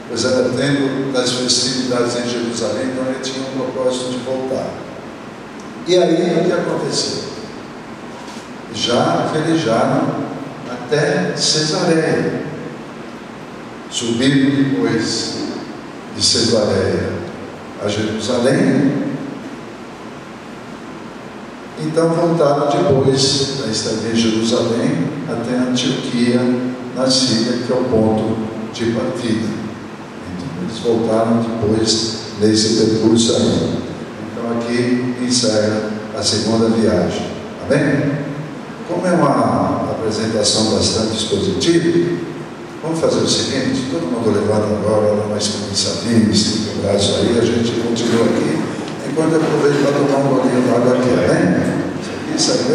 pois era tempo das festividades em Jerusalém, então ele tinha um propósito de voltar. E aí o que aconteceu? Já velejaram até Cesareia, subiram depois de Cesareia a Jerusalém. Então voltaram depois da estadia em Jerusalém até Antioquia, na Síria, que é o ponto de partida. Então eles voltaram depois nesse percurso aí. Então aqui encerra a segunda viagem. Amém? Como é uma apresentação bastante expositiva, vamos fazer o seguinte: todo mundo levanta agora, dá mais cansadinho, estica o braço aí, a gente continua aqui, enquanto eu aproveito para tomar um bolinho de água aqui, né? Isso aqui,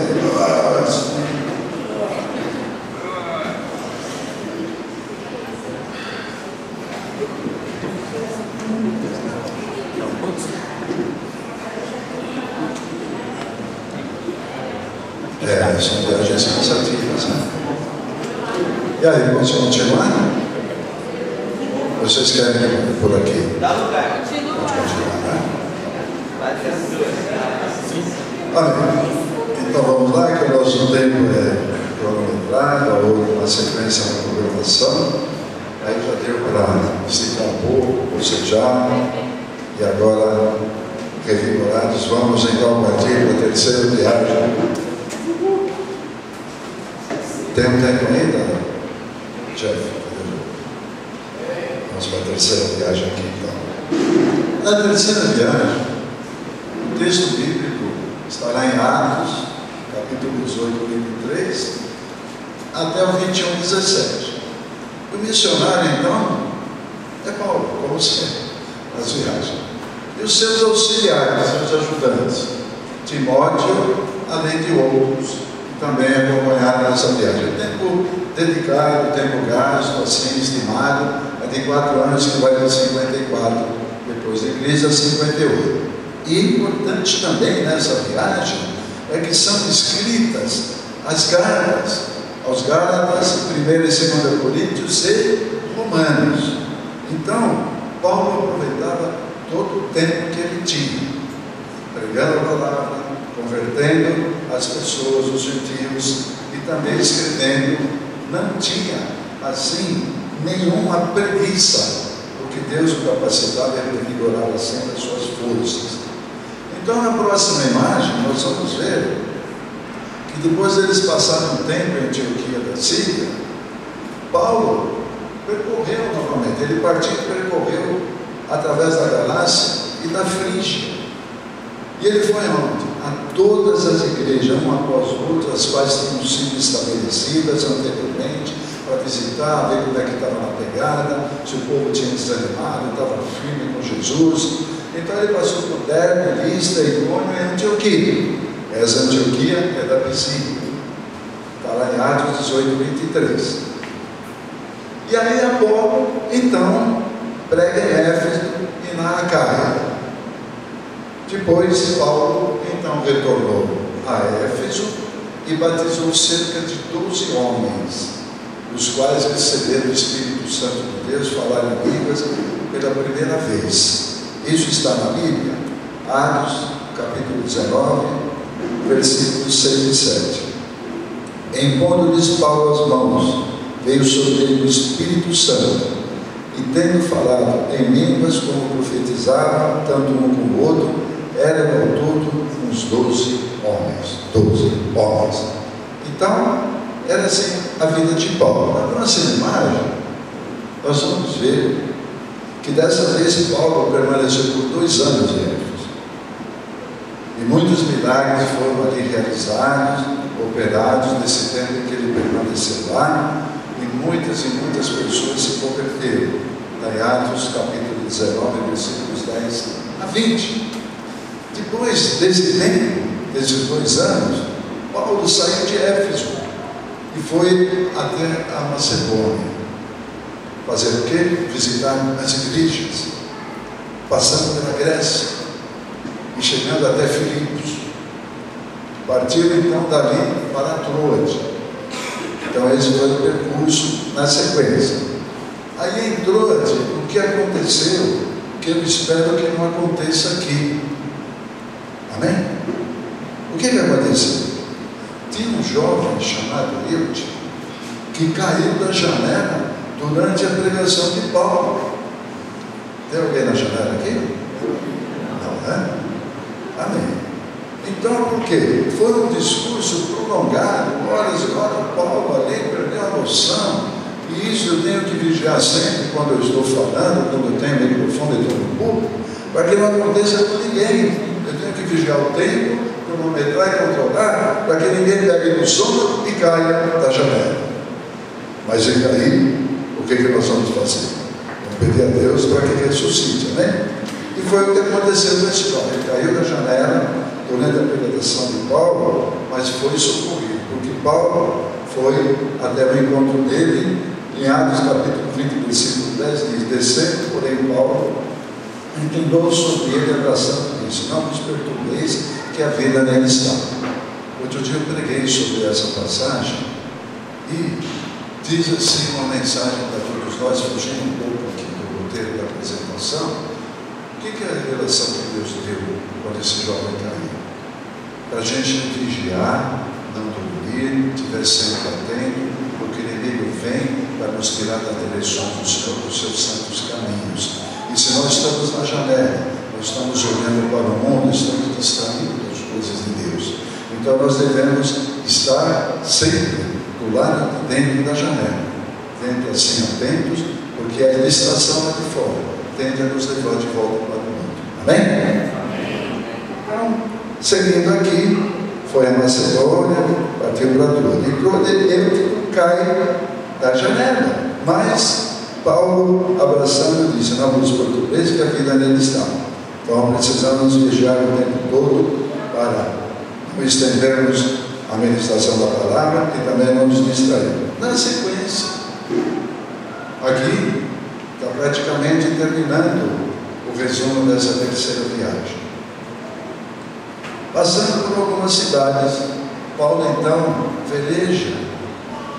são viagens cansativas, né? E aí, vamos continuar? Vocês querem ir por aqui? Dá lugar. Pode continuar, né? Vai ter as duas. Amém. Então vamos lá, que o nosso tempo é cronometrado, ou uma sequência na programação. Aí já deu para esticar um pouco, bocejar, e agora, revigorados, vamos então partir para a terceira viagem. Tem um tempo ainda, Jeff? Vamos para a terceira viagem aqui então. Na terceira viagem, o texto bíblico está lá em Atos, capítulo 18, 23, até o 21, 17. O missionário, então, é Paulo, como sempre, nas viagens. E os seus auxiliares, seus ajudantes, Timóteo, além de outros, que também acompanharam nessa viagem. O tempo dedicado, o tempo gasto, assim estimado, é de 4 anos, que vai para 54, depois da igreja, 58. E importante também nessa viagem é que são escritas as cartas aos Gálatas, 1 e 2 Coríntios e Romanos. Então, Paulo aproveitava todo o tempo que ele tinha, pregando a palavra, convertendo as pessoas, os gentios, e também escrevendo. Não tinha, assim, nenhuma preguiça, porque Deus o capacitava e ele vigorava sempre as suas forças. Então, na próxima imagem, nós vamos ver que depois eles passaram um tempo em Antioquia da Síria, Paulo percorreu novamente. Ele partiu e percorreu através da Galácia e da Frígia. E ele foi onde? A todas as igrejas, uma após outra, as quais tinham sido estabelecidas anteriormente, para visitar, ver como é que estava na pegada, se o povo tinha desanimado, estava firme com Jesus. Então ele passou por Derbe, Listra, Icônio e Antioquia. Essa Antioquia é da Pisídia. Está lá em Atos 18, 23. E aí Apolo, então, prega em Éfeso e na Acaia. Depois Paulo, então, retornou a Éfeso e batizou cerca de 12 homens, os quais receberam o Espírito Santo de Deus, falaram em línguas pela primeira vez. Isso está na Bíblia, Atos, capítulo 19, versículos 6 e 7. Impondo-lhes Paulo as mãos, veio sobre ele o Espírito Santo, e tendo falado em línguas como profetizavam, tanto um como o outro, eram ao todo uns 12 homens. 12 homens. Então, era assim a vida de Paulo. Na próxima imagem, nós vamos ver que dessa vez Paulo permaneceu por 2 anos em Éfeso. E muitos milagres foram ali realizados, operados nesse tempo em que ele permaneceu lá, e muitas pessoas se converteram. Em Atos capítulo 19, versículos 10 a 20. Depois desse tempo, desses 2 anos, Paulo saiu de Éfeso e foi até a Macedônia. Fazer o quê? Visitar as igrejas, passando pela Grécia e chegando até Filipos. Partiram então dali para Troade. Então esse foi o percurso na sequência. Aí em Troade, o que aconteceu, que eu espero que não aconteça aqui. Amém? O que aconteceu? Tinha um jovem chamado Eude que caiu da janela durante a pregação de Paulo. Tem alguém na janela aqui? Não, né? Amém. Então, por quê? Foi um discurso prolongado, horas e horas. Paulo ali perdeu a noção. E isso eu tenho que vigiar sempre quando eu estou falando, quando eu tenho microfone e estou no público, para que não aconteça com ninguém. Eu tenho que vigiar o tempo, cronometrar e controlar, para que ninguém pegue no sono e caia da janela. Mas se cair, o que nós vamos fazer? Vamos pedir a Deus para que ressuscite, né? E foi o que aconteceu com esse homem. Ele caiu da janela durante a pregação de Paulo, mas foi socorrido, porque Paulo foi até o encontro dele. Em Atos capítulo 20, versículo 10, diz: descendo, porém, Paulo inclinou sobre ele, abraçando e disse: não vos perturbeis, que a vida nele está. Outro dia eu preguei sobre essa passagem e diz assim uma mensagem para todos nós, fugindo um pouco aqui do roteiro da apresentação. O que é a revelação que Deus deu quando esse jovem caiu? Para a gente vigiar, não dormir, estiver sempre atento, porque o inimigo vem para nos tirar da direção do Senhor, dos seus santos caminhos. E se nós estamos na janela, nós estamos olhando para o mundo, estamos distraídos das coisas de Deus. Então nós devemos estar sempre do lado de dentro da janela, dentro assim atentos, porque a licitação lá de fora tende a nos levar de volta para o mundo. Amém? Então, seguindo aqui, foi a Macedônia, partiu para Troade. E Troade cai da janela, mas Paulo, abraçando, disse: não vos preocupeis que a vida nele está. Então precisamos vigiar o tempo todo para não estendermos a ministração da palavra e também não nos distrairmos. Na sequência, aqui está praticamente terminando o resumo dessa terceira viagem. Passando por algumas cidades, Paulo então veleja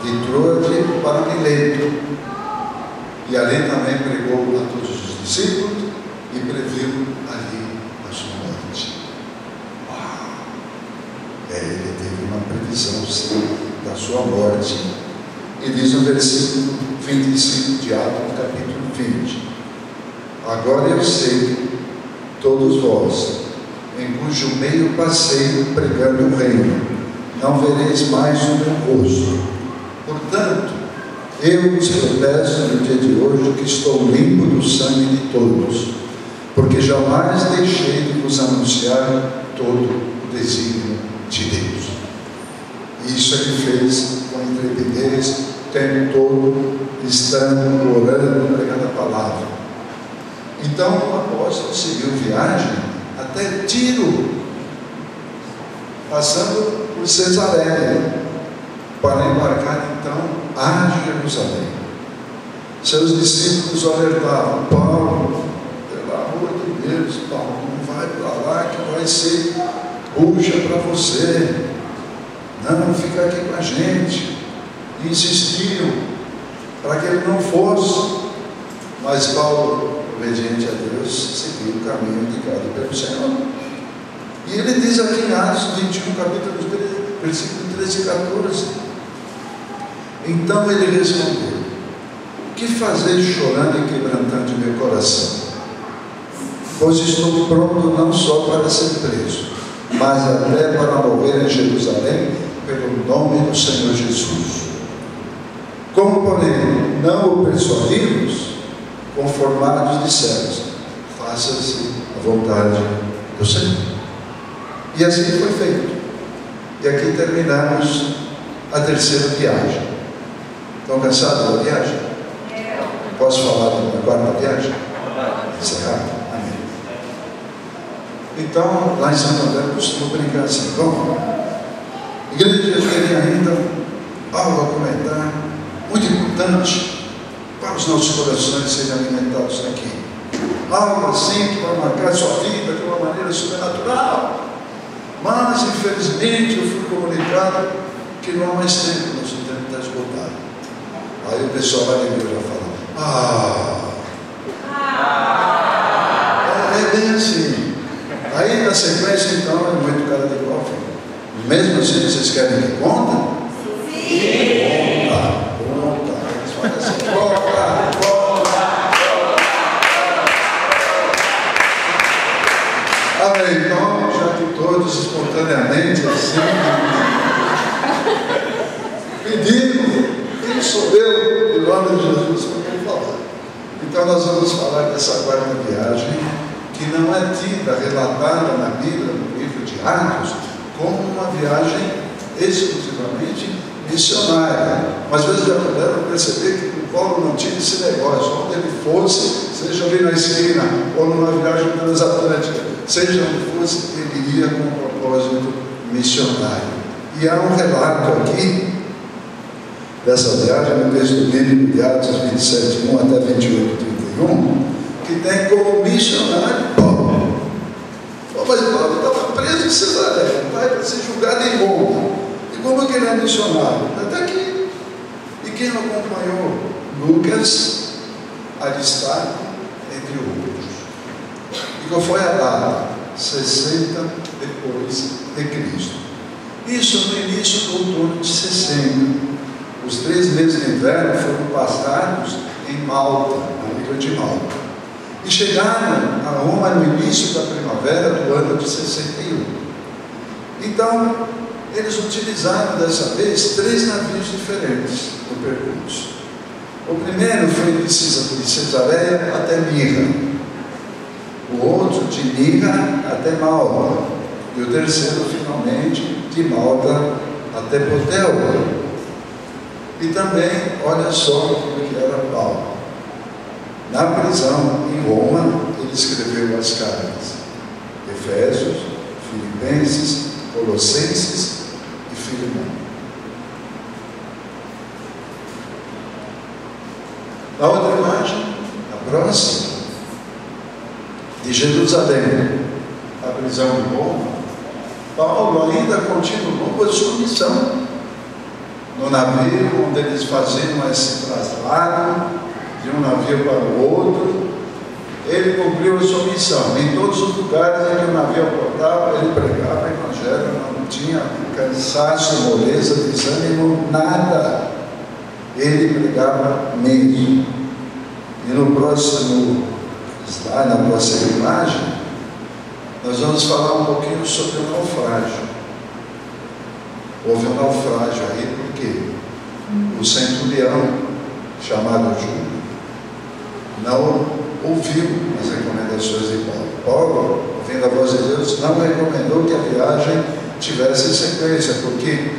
de Troade para Mileto, e ali também pregou a todos os discípulos e previu ali a sua morte. Ele teve uma previsão, sim, da sua morte. E diz no versículo 25 de Atos, capítulo 20: agora eu sei, todos vós, em cujo meio passei pregando o reino, não vereis mais o meu rosto. Portanto, eu vos protesto no dia de hoje que estou limpo do sangue de todos, porque jamais deixei de vos anunciar todo o desígnio de Deus. Isso é que fez com intrepidez o tempo todo, estando, orando, pregando a palavra. Então o apóstolo seguiu viagem até Tiro, passando por Cesareia, para embarcar então a Jerusalém. Seus discípulos o alertavam: Paulo, pelo amor de Deus, Paulo, não vai para lá que vai ser bucha para você, não, fica aqui com a gente. E insistiam para que ele não fosse, mas Paulo, obediente a Deus, seguiu o caminho indicado pelo Senhor. E ele diz aqui em Atos 21, capítulo 3, versículo 13 e 14: então ele respondeu: que fazeis chorando e quebrantando meu coração? Pois estou pronto não só para ser preso, mas até para morrer em Jerusalém pelo nome do Senhor Jesus. Como, porém, não o persuadimos, conformados disseram: faça-se a vontade do Senhor. E assim foi feito. E aqui terminamos a terceira viagem. Estão cansados da viagem? Posso falar da quarta viagem? Encerrar? Amém. Então, lá em Santo André, costumo brincar assim: bom, igreja, eu queria ainda algo a comentar, muito importante para os nossos corações serem alimentados aqui. Algo assim que vai marcar a sua vida de uma maneira sobrenatural. Mas, infelizmente, eu fui comunicado que não há mais tempo, nosso tempo está esgotado. Aí o pessoal lá da igreja fala: é bem assim. Aí na sequência, então, é muito cara de pau. Mesmo assim, vocês querem que conta? Sim! Conta. Eles falam assim: conta. Amém. Então, já que todos espontaneamente assim pedindo, quem sou eu, em nome de Jesus, para quem falar. Então nós vamos falar dessa quarta viagem, que não é tida, relatada na Bíblia, no livro de Atos, como uma viagem exclusivamente missionária. Mas vocês já puderam perceber que o Paulo não tinha esse negócio: onde ele fosse, seja ali na esquina, ou numa viagem transatlântica, seja onde fosse, ele ia com um propósito missionário. E há um relato aqui dessa viagem, no texto bíblico de Atos 27, 1 até 28, 31, que tem como missionário Paulo. Mas Paulo estava preso em Cesareia, vai para ser julgado em Roma. E como que ele é missionário? Até aqui. E quem o acompanhou? Lucas, Aristarco, entre outros. E qual foi a data? 60 depois de Cristo. Isso no início do outono de 60. Os 3 meses de inverno foram passados em Malta, na ilha de Malta. E chegaram a Roma no início da primavera do ano de 61. Então, eles utilizaram dessa vez 3 navios diferentes no percurso. O primeiro foi de Cesareia até Mirra, o outro de Mirra até Malta, e o terceiro, finalmente, de Malta até Potel. E também, olha só o que era Paulo. Na prisão em Roma, ele escreveu as cartas Efésios, Filipenses, Colossenses e Filemão. A outra imagem, a próxima, de Jerusalém, a prisão de Roma, Paulo ainda continuou a sua missão. No navio onde eles faziam esse traslado de um navio para o outro, ele cumpriu a sua missão. Em todos os lugares em que o navio aportava, ele pregava o evangelho, não tinha cansaço, moleza, desânimo, nada. Ele pregava mesmo. E no próximo slide, na próxima imagem, nós vamos falar um pouquinho sobre o naufrágio. Houve um naufrágio aí porque o centurião, chamado Júlio, não ouviu as recomendações de Paulo. Paulo, ouvindo a voz de Deus, não recomendou que a viagem tivesse sequência, porque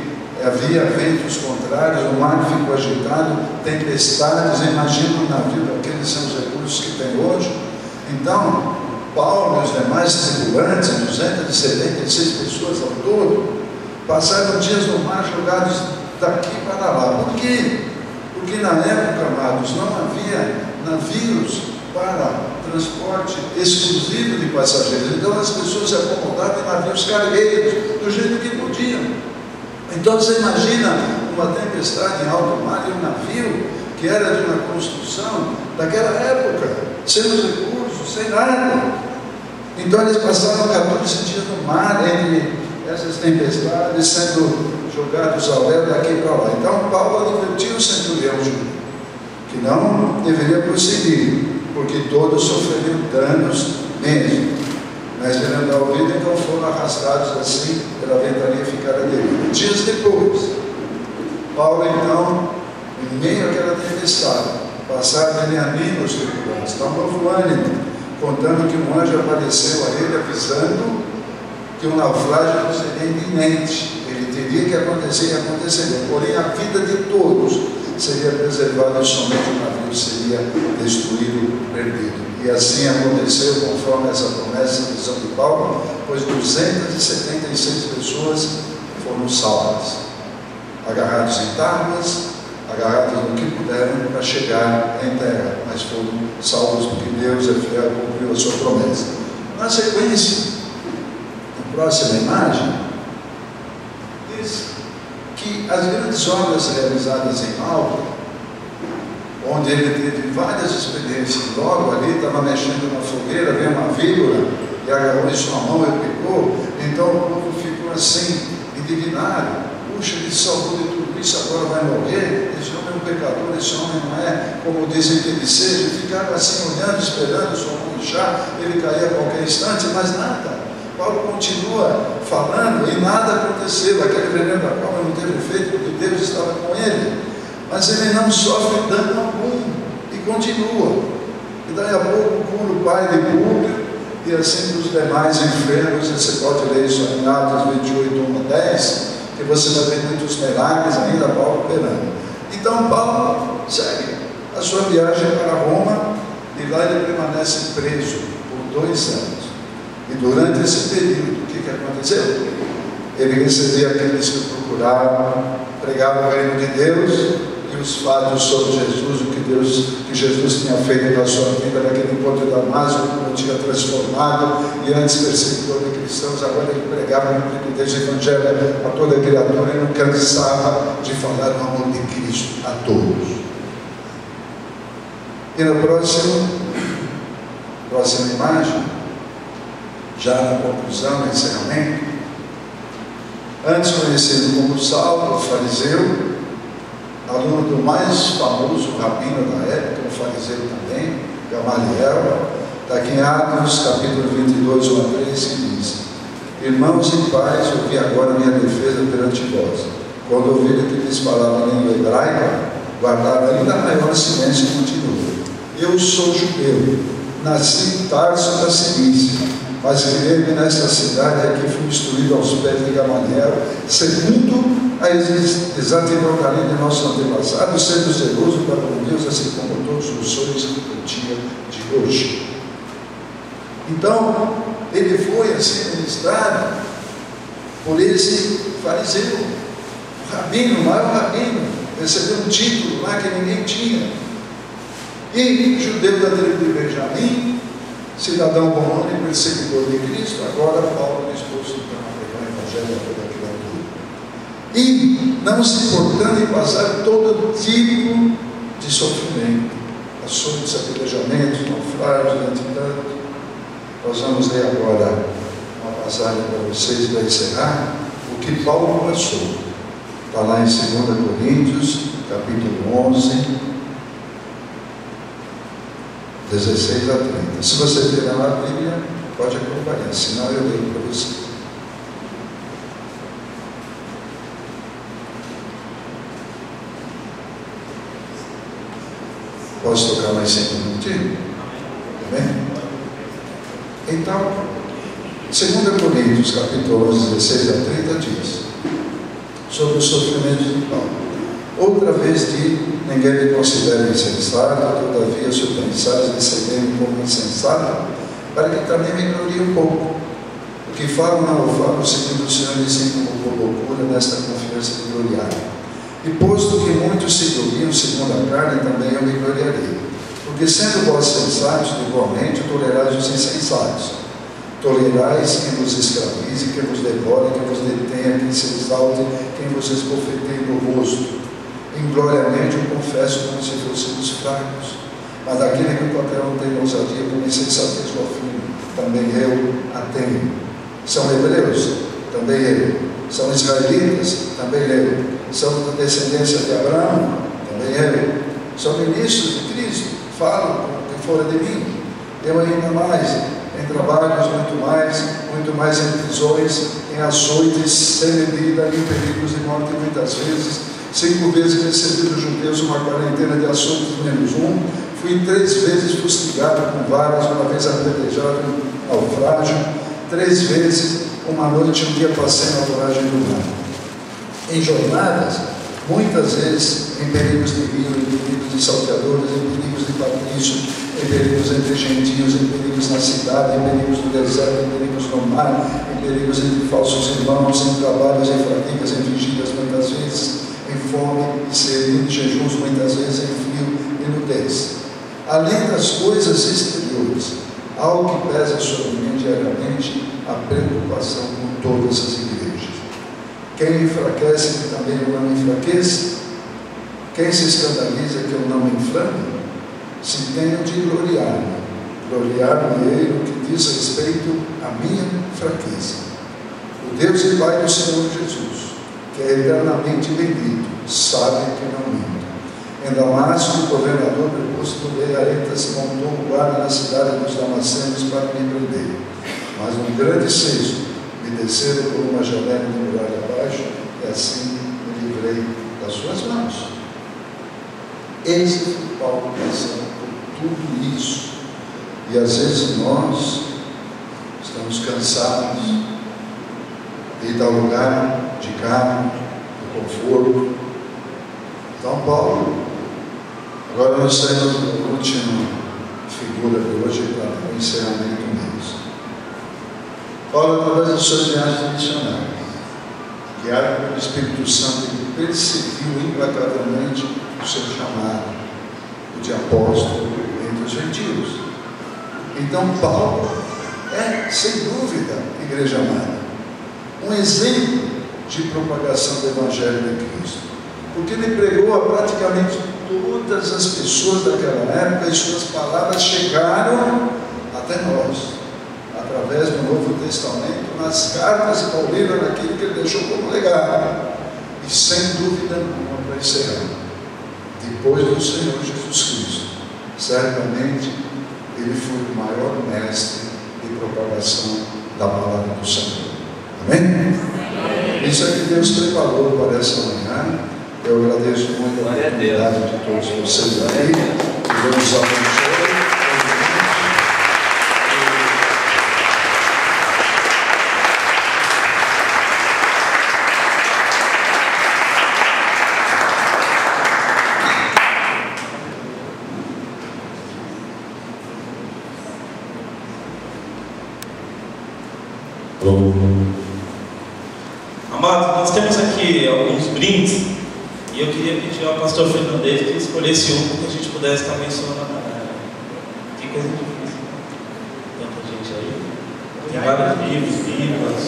havia ventos contrários, o mar ficou agitado, tempestades. Imagina um navio daqueles são os recursos que tem hoje. Então, Paulo e os demais tripulantes, 276 pessoas ao todo, passaram dias no mar jogados daqui para lá. Por quê? Porque na época, amados, não havia navios para transporte exclusivo de passageiros. Então as pessoas se acomodavam em navios cargueiros, do jeito que podiam. Então você imagina uma tempestade em alto mar e um navio que era de uma construção daquela época, sem os recursos, sem nada. Então eles passaram 14 dias no mar, entre essas tempestades, sendo jogados ao léu daqui para lá. Então Paulo advertiu o centurião Júlio que não deveria prosseguir, porque todos sofreriam danos mesmo. Mas ele não ouvido, então foram arrastados assim pela ventania e ficaram dele. Dias depois, Paulo então, em meio àquela tempestade, passaram ele anima os tripulantes, dá um novo ânimo, contando que um anjo apareceu a ele avisando que o naufrágio seria iminente, ele teria que acontecer e aconteceria, porém a vida de todos seria preservada e somente o navio seria destruído, perdido. E assim aconteceu conforme essa promessa e visão de Paulo, pois 276 pessoas foram salvas, agarrados em tábuas, agarrados no que puderam para chegar em terra, mas foram salvos porque Deus é fiel, cumpriu a sua promessa. Na sequência, a próxima imagem diz que as grandes obras realizadas em Malta, onde ele teve várias experiências, logo ali estava mexendo na fogueira, veio uma víbora e agarrou em sua mão e pegou. Então o povo ficou assim, indignado. Puxa, ele salvou de tudo isso, agora vai morrer. Esse homem é um pecador, esse homem não é como dizem que ele seja. E ficaram assim olhando, esperando sua mão inchar, ele caía a qualquer instante, mas nada. Paulo continua falando e nada aconteceu. Aquele veneno da palma não teve efeito porque Deus estava com ele. Mas ele não sofre dano algum e continua. E daí a pouco cura o pai de Públio e assim dos demais enfermos. Você pode ler isso em Atos 28, 1 a 10, que você vai ver muitos milagres ainda Paulo operando. Então Paulo segue a sua viagem para Roma e lá ele permanece preso por 2 anos. E durante esse período, o que aconteceu? Ele recebia aqueles que procuravam, pregava o reino de Deus e os fatos sobre Jesus, o que Jesus tinha feito na sua vida, naquele encontro de Damasco, como tinha transformado, e antes perseguidor de cristãos, agora ele pregava no nitidez do Evangelho a toda criatura e não cansava de falar do amor de Cristo a todos. E na próxima imagem, já na conclusão, no encerramento, antes conhecido como Saulo, o fariseu, aluno do mais famoso rabino da época, o fariseu também, Gamaliel, está aqui em Atos, capítulo 22, 1 a 3, que diz: Irmãos e pais, ouvi agora minha defesa perante vós. Quando ouviram que lhes falava em língua hebraica, guardaram ainda maior silêncio e continuou: eu sou judeu, nasci em Tarso da Cilícia, mas criei-me nesta cidade aqui, fui instruído aos pés de Gamaliel, segundo a exata porcaria de nossos antepassados, sendo zeloso para com Deus, assim como todos os sonhos do dia de hoje. Então, ele foi assim ministrado por esse fariseu, o rabino, o maior rabino, recebeu um título lá que ninguém tinha. E judeu da tribo de Benjamim, cidadão romano e perseguidor de Cristo, agora Paulo disposto então a pregar o evangelho a toda criatura. E não se importando em passar todo tipo de sofrimento, açoites, apedrejamentos, naufrágios, entretanto. Nós vamos ler agora uma passagem para vocês para encerrar o que Paulo passou. Está lá em 2 Coríntios, capítulo 11, 16 a 30. Se você tiver lá a Bíblia, pode acompanhar, senão eu leio para você. Posso tocar mais 5 minutinhos? Tá bem? Então, 2 Coríntios, capítulo 11, 16 a 30, diz sobre os sofrimentos de Paulo. Outra vez digo, ninguém me considera insensato, todavia se pensares receber-me como insensato, para que também me glorie um pouco. O que falo não o falo, segundo o Senhor, e sim como por loucura, nesta confiança de gloriar. E posto que muitos se gloriam segundo a carne, também eu me gloriarei. Porque sendo vós sensatos, igualmente tolerais os insensatos. Tolerais quem vos escravize, quem vos devore, quem vos detenha, quem se exalte, quem vos esbofeteie no rosto. Ingloriamente eu confesso como se fôssemos fracos. Mas aquele que qualquer um tem ousadia com insensatez do afirmo, também eu a tenho. São hebreus? Também eu. São israelitas? Também eu. São da descendência de Abraão? Também eu. São ministros de Cristo? Falam o que fora de mim. Eu ainda mais, em trabalhos muito mais em prisões, em açoites, sem medida, em perigos de morte muitas vezes. 5 vezes recebi dos judeus uma quarentena de açoites menos 1. Fui 3 vezes fustigado com varas, uma vez apedrejado em naufrágio. 3 vezes, uma noite e um dia passei na voragem do mar. Em jornadas, muitas vezes em perigos de rio, em perigos de salteadores, em perigos de patrício, em perigos entre gentios, em perigos na cidade, em perigos no deserto, em perigos no mar, em perigos entre falsos irmãos, em trabalhos, em fadigas, em vigílias muitas vezes, em fome e sede, em jejuns muitas vezes, em frio e nudez. Além das coisas exteriores, algo que pesa sobre mim diariamente, a preocupação com todas as igrejas. Quem enfraquece, que também eu não enfraqueça? Quem se escandaliza, que eu não me inflame? Se tenho de gloriar-me, gloriar-me-ei no que diz respeito à minha fraqueza. O Deus e Pai do Senhor Jesus, que é eternamente bendito, sabe que não minto. Em Damasco, o governador preposto do rei Aretas montou um guarda na cidade dos Damascenos para me prender. Mas um grande cesto me desceram por uma janela de muralha abaixo, e assim me livrei das suas mãos. Esse foi Paulo passando por tudo isso. E às vezes nós estamos cansados de ir ao lugar de carne, de conforto. Então Paulo, agora nós temos a última figura de hoje para o encerramento mesmo. Paulo, através das suas viagens missionárias, guiado pelo Espírito Santo, ele perseguiu implacavelmente o seu chamado, o de apóstolo entre os gentios. Então Paulo é, sem dúvida, igreja amada, um exemplo de propagação do Evangelho de Cristo, porque ele pregou a praticamente todas as pessoas daquela época, e suas palavras chegaram até nós, através do Novo Testamento, nas cartas de Paulo, naquilo que ele deixou como legado. E sem dúvida nenhuma, para encerrar, depois do Senhor Jesus Cristo, certamente ele foi o maior mestre de propagação da palavra do Senhor. Amém? Isso é que Deus preparou para essa manhã, Eu agradeço muito a oportunidade de todos vocês aí. Que Deus nos abençoe. Amados, nós temos aqui alguns brindes e eu queria pedir ao pastor Fernandes que escolhesse um para que a gente pudesse estar mencionando. Que coisa difícil, tanta gente aí. Tem vários livros, Bíblias.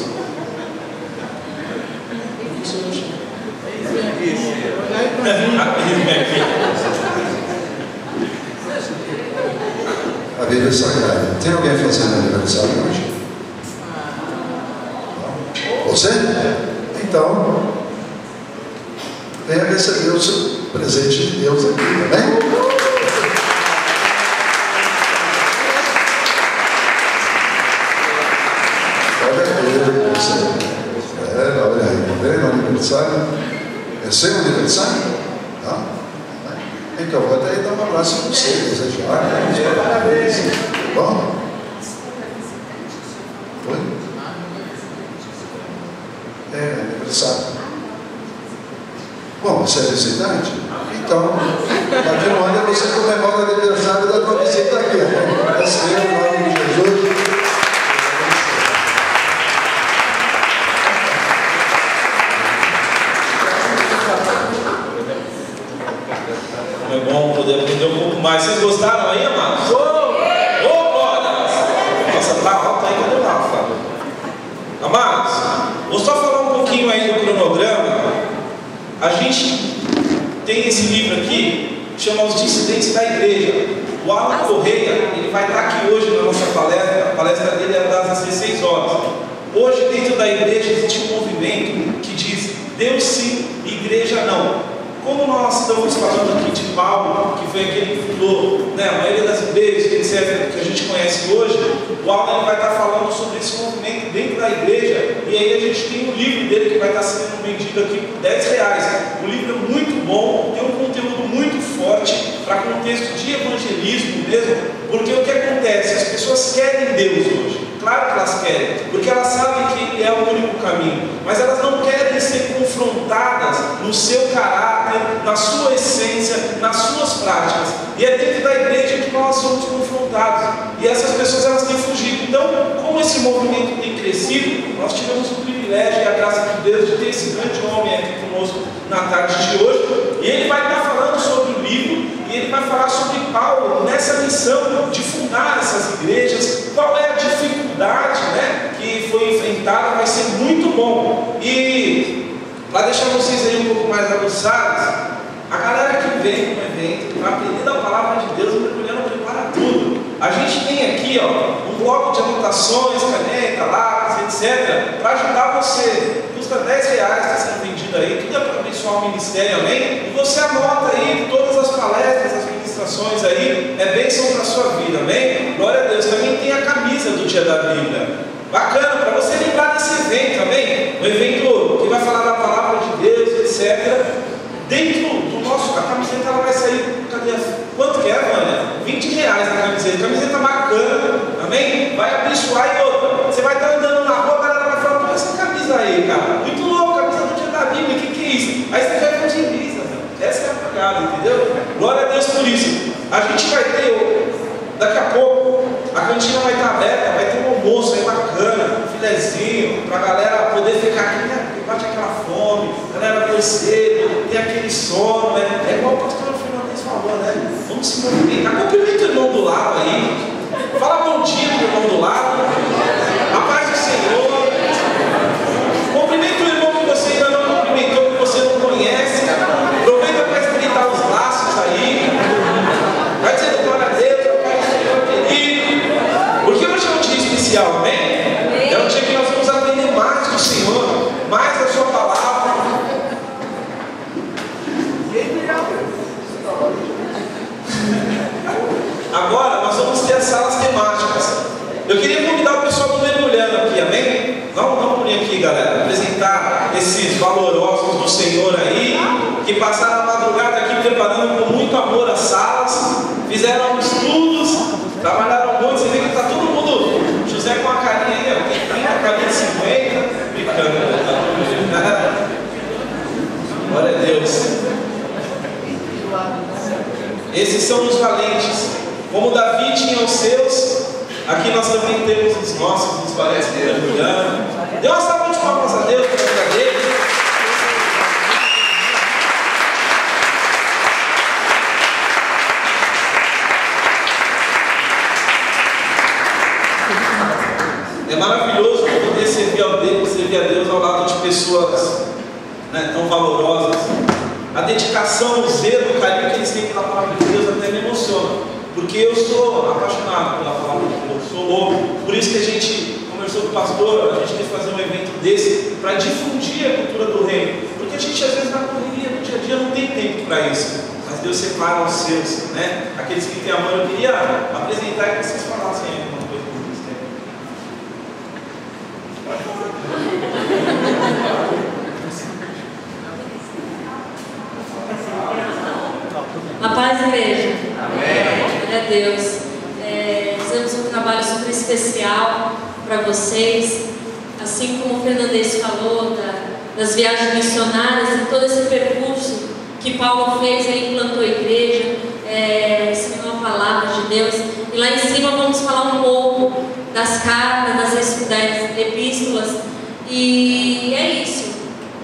A Bíblia Sagrada. Tem alguém fazendo aniversário hoje? Você? Então, venha receber o seu presente de Deus aqui, tá bem? Olha aí, você. Olha aí, tá vendo? Aniversário. É seu aniversário? Tá? Então, vou até dar um abraço para você, desejar, parabéns. Bom? Oi? Aniversário. Bom, você é visitante? Então, daqui no ano você comemora o aniversário da tua visita aqui. É seu, em nome de Jesus. É bom poder aprender um pouco mais. Vocês gostaram aí, amados? Glória! Nossa, tá alto aí, cadê o Rafa? Amados, vou só falar um pouquinho aí do cronograma. A gente tem esse livro aqui, chama Os Dissidentes da Igreja. O Alan Correia, ele vai estar aqui hoje na nossa palestra. A palestra dele é das 16 horas. Hoje, dentro da igreja, existe um movimento que diz: Deus sim, igreja não. Como nós estamos falando aqui de Paulo, que foi aquele que fundou, né, a maioria das igrejas, etc., que a gente conhece hoje, o Alan vai estar falando sobre esse movimento dentro da igreja. E aí a gente tem um livro dele que vai estar sendo vendido aqui por R$10. O livro é muito bom, tem um conteúdo muito forte para contexto de evangelismo mesmo, porque o que acontece? As pessoas querem Deus hoje. Claro que elas querem, porque elas sabem que Ele é o único caminho, mas elas não querem ser confrontadas no seu caráter, na sua essência, nas suas práticas. E é dentro da igreja que nós somos confrontados, e essas pessoas elas têm fugido. Então, como esse movimento tem crescido, nós tivemos o privilégio e a graça de Deus de ter esse grande homem aqui conosco na tarde de hoje, e ele vai estar falando sobre o livro, e ele vai falar sobre Paulo nessa missão de fundar essas igrejas, qual é a dificuldade, né, que foi enfrentada. Vai ser muito bom. E para deixar vocês aí um pouco mais aguçados, a galera que vem no evento para aprender da palavra de Deus, o mergulhando prepara tudo. A gente tem aqui, ó, um bloco de anotações, caneta, lápis, etc., para ajudar você. Custa R$10, está sendo vendido aí, tudo é para abençoar o ministério, amém? E você anota aí todas as palestras, as ministrações aí, é bênção para a sua vida, amém? Glória a Deus. Também tem a camisa do Dia da Bíblia. Bacana, para você lembrar desse evento, amém? Um evento que vai falar da palavra de Deus, etc. Dentro do nosso, a camiseta ela vai sair, cadê? Quanto que é, Vânia? R$20 a camiseta. Camiseta bacana, amém? Vai abençoar. E outra, você vai estar andando na rua, a galera vai falar: pô, essa camisa aí, cara, muito louco, camisa do Dia da Bíblia, o que é isso? Aí você vai evangelista, essa é a pegada, entendeu? Glória a Deus por isso. A gente vai ter, daqui a pouco, a cantina vai estar aberta, vai ter um almoço aí bacana, um filezinho, para a galera poder ficar aqui, né? Bate aquela fome, a galera vai cedo, tem aquele sono, né? É igual o pastor Fernandes falou, né? Vamos se movimentar. Cumprimenta o irmão do lado aí, fala bom dia pro irmão do lado, a paz do Senhor. Cumprimenta o irmão que você ainda não cumprimentou, que você não conhece. Aproveita para estreitar os laços aí. Vai dizendo glória a Deus, a paz do Senhor querido. Porque hoje é um dia especial, amém? É um dia que nós vamos aprender mais do Senhor, mais da sua palavra. Agora nós vamos ter as salas temáticas. Eu queria passaram a madrugada aqui preparando com muito amor as salas, fizeram estudos, trabalharam muito. Você vê que está todo mundo, José com a carinha aí, ó, tem 30, carinha de 50, brincando. Glória a Deus. Esses são os valentes. Como Davi tinha os seus, aqui nós também temos os nossos, nos parece mergulhando. Dê uma salva de palmas a Deus pela vida dele. É maravilhoso poder servir a Deus ao lado de pessoas, né, tão valorosas. A dedicação, o zelo, o carinho que eles têm pela palavra de Deus até me emociona. Porque eu sou apaixonado pela palavra de Deus, sou louco. Por isso que a gente conversou com o pastor, a gente quer fazer um evento desse para difundir a cultura do reino. Porque a gente às vezes na correria, no dia a dia, não tem tempo para isso. Mas Deus separa os seus, né? Aqueles que têm amor. Eu queria apresentar e que vocês falassem aí alguma coisa com vocês. A paz, igreja. Amém. Glória a Deus. Fizemos um trabalho super especial para vocês. Assim como o Fernandes falou das viagens missionárias e todo esse percurso que Paulo fez, ele implantou a igreja, ensinou a palavra de Deus. E lá em cima vamos falar um pouco das cartas, das epístolas. E é isso.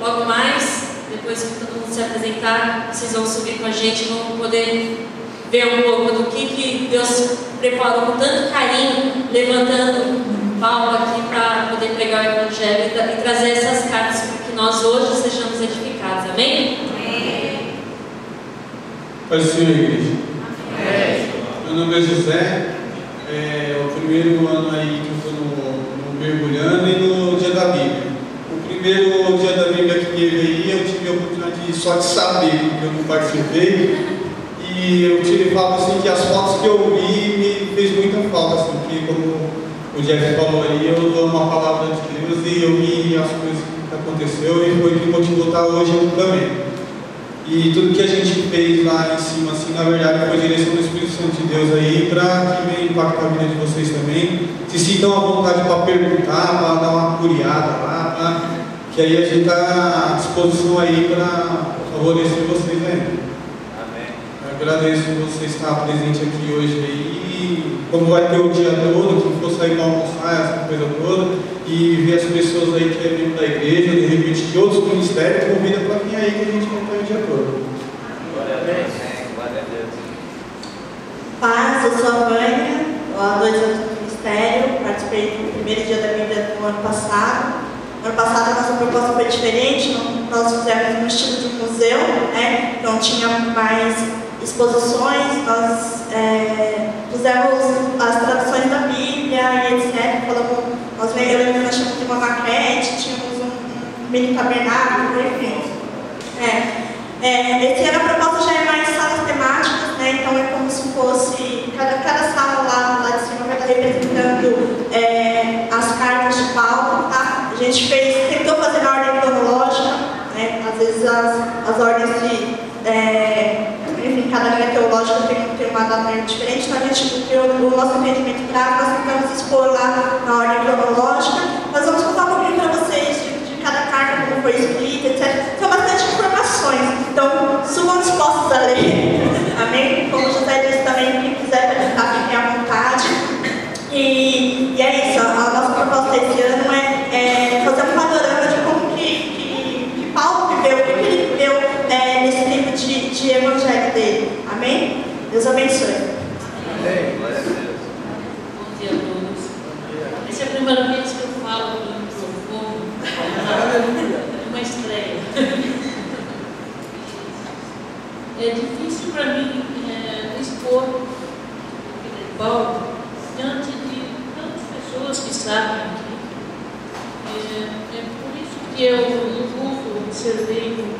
Logo mais, depois que todo mundo se apresentar, vocês vão subir com a gente, vão poder ver um pouco do que Deus preparou com tanto carinho, levantando Paulo aqui para poder pregar o Evangelho e trazer essas cartas para que nós hoje sejamos edificados. Amém? Amém. Paz do Senhor, igreja. Amém. Meu nome é José. É o primeiro ano aí que eu estou no Mergulhando e no Dia da Bíblia. O primeiro Dia da Bíblia que teve aí, eu tive a oportunidade só de saber, porque eu não participei. E eu falo assim que as fotos que eu vi me fez muita falta, assim, porque como o Jeff falou aí, eu dou uma palavra de Deus e eu vi as coisas que aconteceu e foi o que motivou estar hoje aqui também. E tudo que a gente fez lá em cima, assim, na verdade foi direção do Espírito Santo de Deus aí, para que venha impactar a vida de vocês também. Se sintam à vontade para perguntar, para dar uma curiada lá, que aí a gente está à disposição aí para favorecer vocês aí. Agradeço você estar presente aqui hoje aí, como vai ter o dia todo, quem for sair para almoçar, essa coisa toda, e ver as pessoas aí que é membro da igreja, de repente de outros ministérios, convida para vir aí que a gente vai estar o dia todo. Glória a Deus. Glória a Deus. Paz, eu sou a Vânia, há 2 anos no ministério, participei do primeiro dia da Bíblia no ano passado. No ano passado a nossa proposta foi diferente, nós fizemos no estilo de museu, né? Então tinha mais exposições, nós fizemos as traduções da Bíblia e etc. Eu lembro que nós tínhamos uma maquete, tínhamos um mini tabernáculo, enfim. Esse ano a proposta já é mais salas temáticas, né? Então é como se fosse, cada sala lá de cima vai estar representando as cartas de Paulo, tá? A gente tentou fazer na ordem cronológica, né? Às vezes as ordens de enfim, cada linha teológica tem uma data diferente, então a gente, o nosso entendimento prático, nós tentamos expor lá na ordem cronológica. Nós vamos contar um pouquinho para vocês de cada carta, como foi escrita, etc. São bastante informações, então subam dispostos a ler, amém? Como o José disse também, quem quiser perguntar, fiquem à vontade. E é isso, a nossa proposta esse ano é fazer um panorama de como que Paulo viveu, o que ele viveu nesse tempo de evangelho dele. Amém? Deus abençoe. Amém. Glória a Deus. Bom dia a todos. Essa é a primeira vez que eu falo do microfone. É uma estreia. É difícil para mim expor Paulo diante de tantas pessoas que sabem aqui. É por isso que eu, no culto, observei o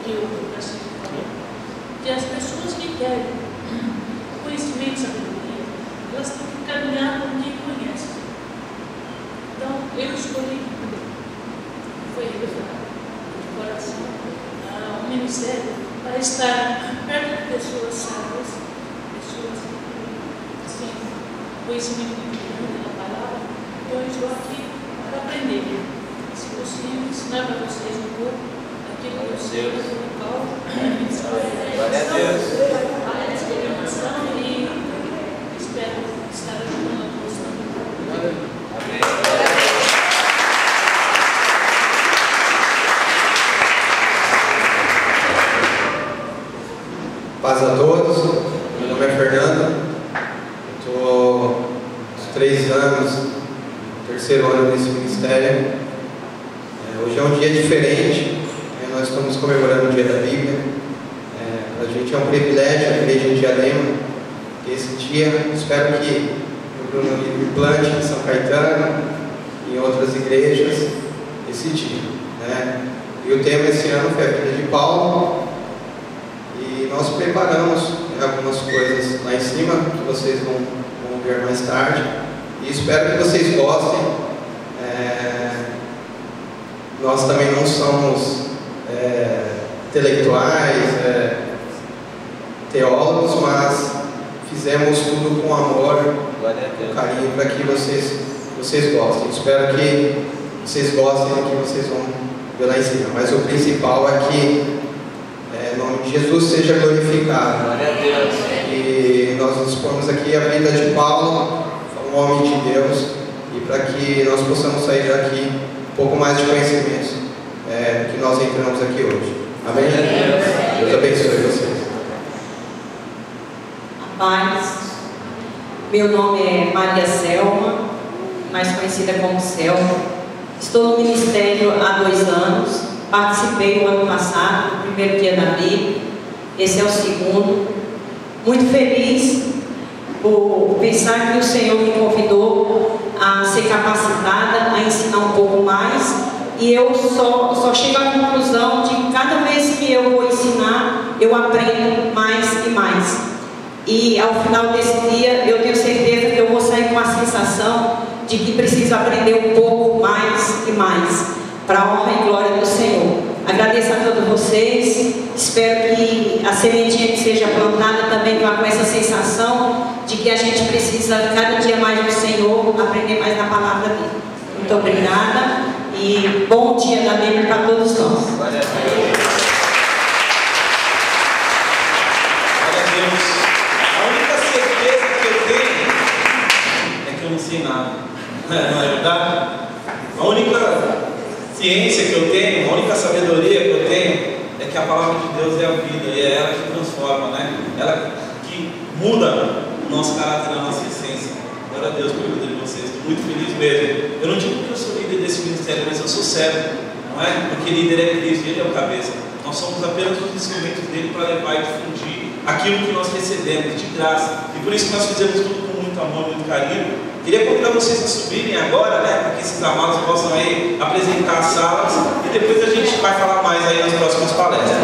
que o Francisco falou, que as pessoas que querem conhecimento e sabedoria, elas têm que caminhar com quem conhece. Então, eu escolhi, foi revelado de coração, um ministério pessoas sábias, pessoas assim, conhecimento da palavra. Então eu estou aqui para aprender. Se possível, ensinar para vocês um pouco aquilo que eu sei do local, Glória a Deus. a experimentação e espero estar ajudando a todos também. Amém. Paz a todos, meu nome é Fernando, estou há 3 anos, terceiro ano nesse ministério. Hoje é um dia diferente, nós estamos comemorando o Dia da Bíblia. Para a gente é um privilégio, a igreja de Diadema, ter esse dia. Espero que o Bruno implante em São Caetano e em outras igrejas esse dia. E o tema esse ano foi a vida de Paulo. E nós preparamos algumas coisas lá em cima, que vocês vão ver mais tarde. E espero que vocês gostem. Nós também não somos intelectuais, teólogos, mas fizemos tudo com amor, com carinho, para que vocês gostem. Espero que vocês gostem do que vocês vão ver lá em cima. Mas o principal é que em nome de Jesus seja glorificado. Glória a Deus. E nós dispomos aqui a vida de Paulo, um homem de Deus, e para que nós possamos sair daqui um pouco mais de conhecimentos que nós entramos aqui hoje. Amém? Deus abençoe vocês. A paz. Meu nome é Maria Selma, mais conhecida como Selma. Estou no ministério há 2 anos. Participei no ano passado, do primeiro dia da Bíblia. Esse é o segundo. Muito feliz por pensar que o Senhor me convidou a ser capacitada, a ensinar um pouco mais. E eu só chego à conclusão de que cada vez que eu vou ensinar, eu aprendo mais e mais. E ao final desse dia, eu tenho certeza que eu vou sair com a sensação de que preciso aprender um pouco mais e mais, para a honra e glória do Senhor. Agradeço a todos vocês, espero que a sementinha que seja plantada também vá com essa sensação de que a gente precisa cada dia mais do Senhor, aprender mais na palavra dele. Muito obrigada e bom dia da Bíblia para todos nós. Glória a Deus. Glória a Deus. A única certeza que eu tenho é que eu não sei nada. Não é verdade? A única ciência que eu tenho, a única sabedoria que eu tenho é que a palavra de Deus é a vida e é ela que transforma, Ela que muda o nosso caráter, a nossa essência. Glória a Deus pela vida de vocês, estou muito feliz mesmo. Eu não digo que eu sou líder desse ministério, mas eu sou servo, não é? Porque líder é Cristo, ele é o cabeça. Nós somos apenas os instrumentos dele para levar e difundir aquilo que nós recebemos de graça. E por isso que nós fizemos tudo com muito amor, muito carinho. Queria convidar vocês a subirem agora, para que esses amados possam aí apresentar as salas e depois a gente vai falar mais aí nas próximas palestras.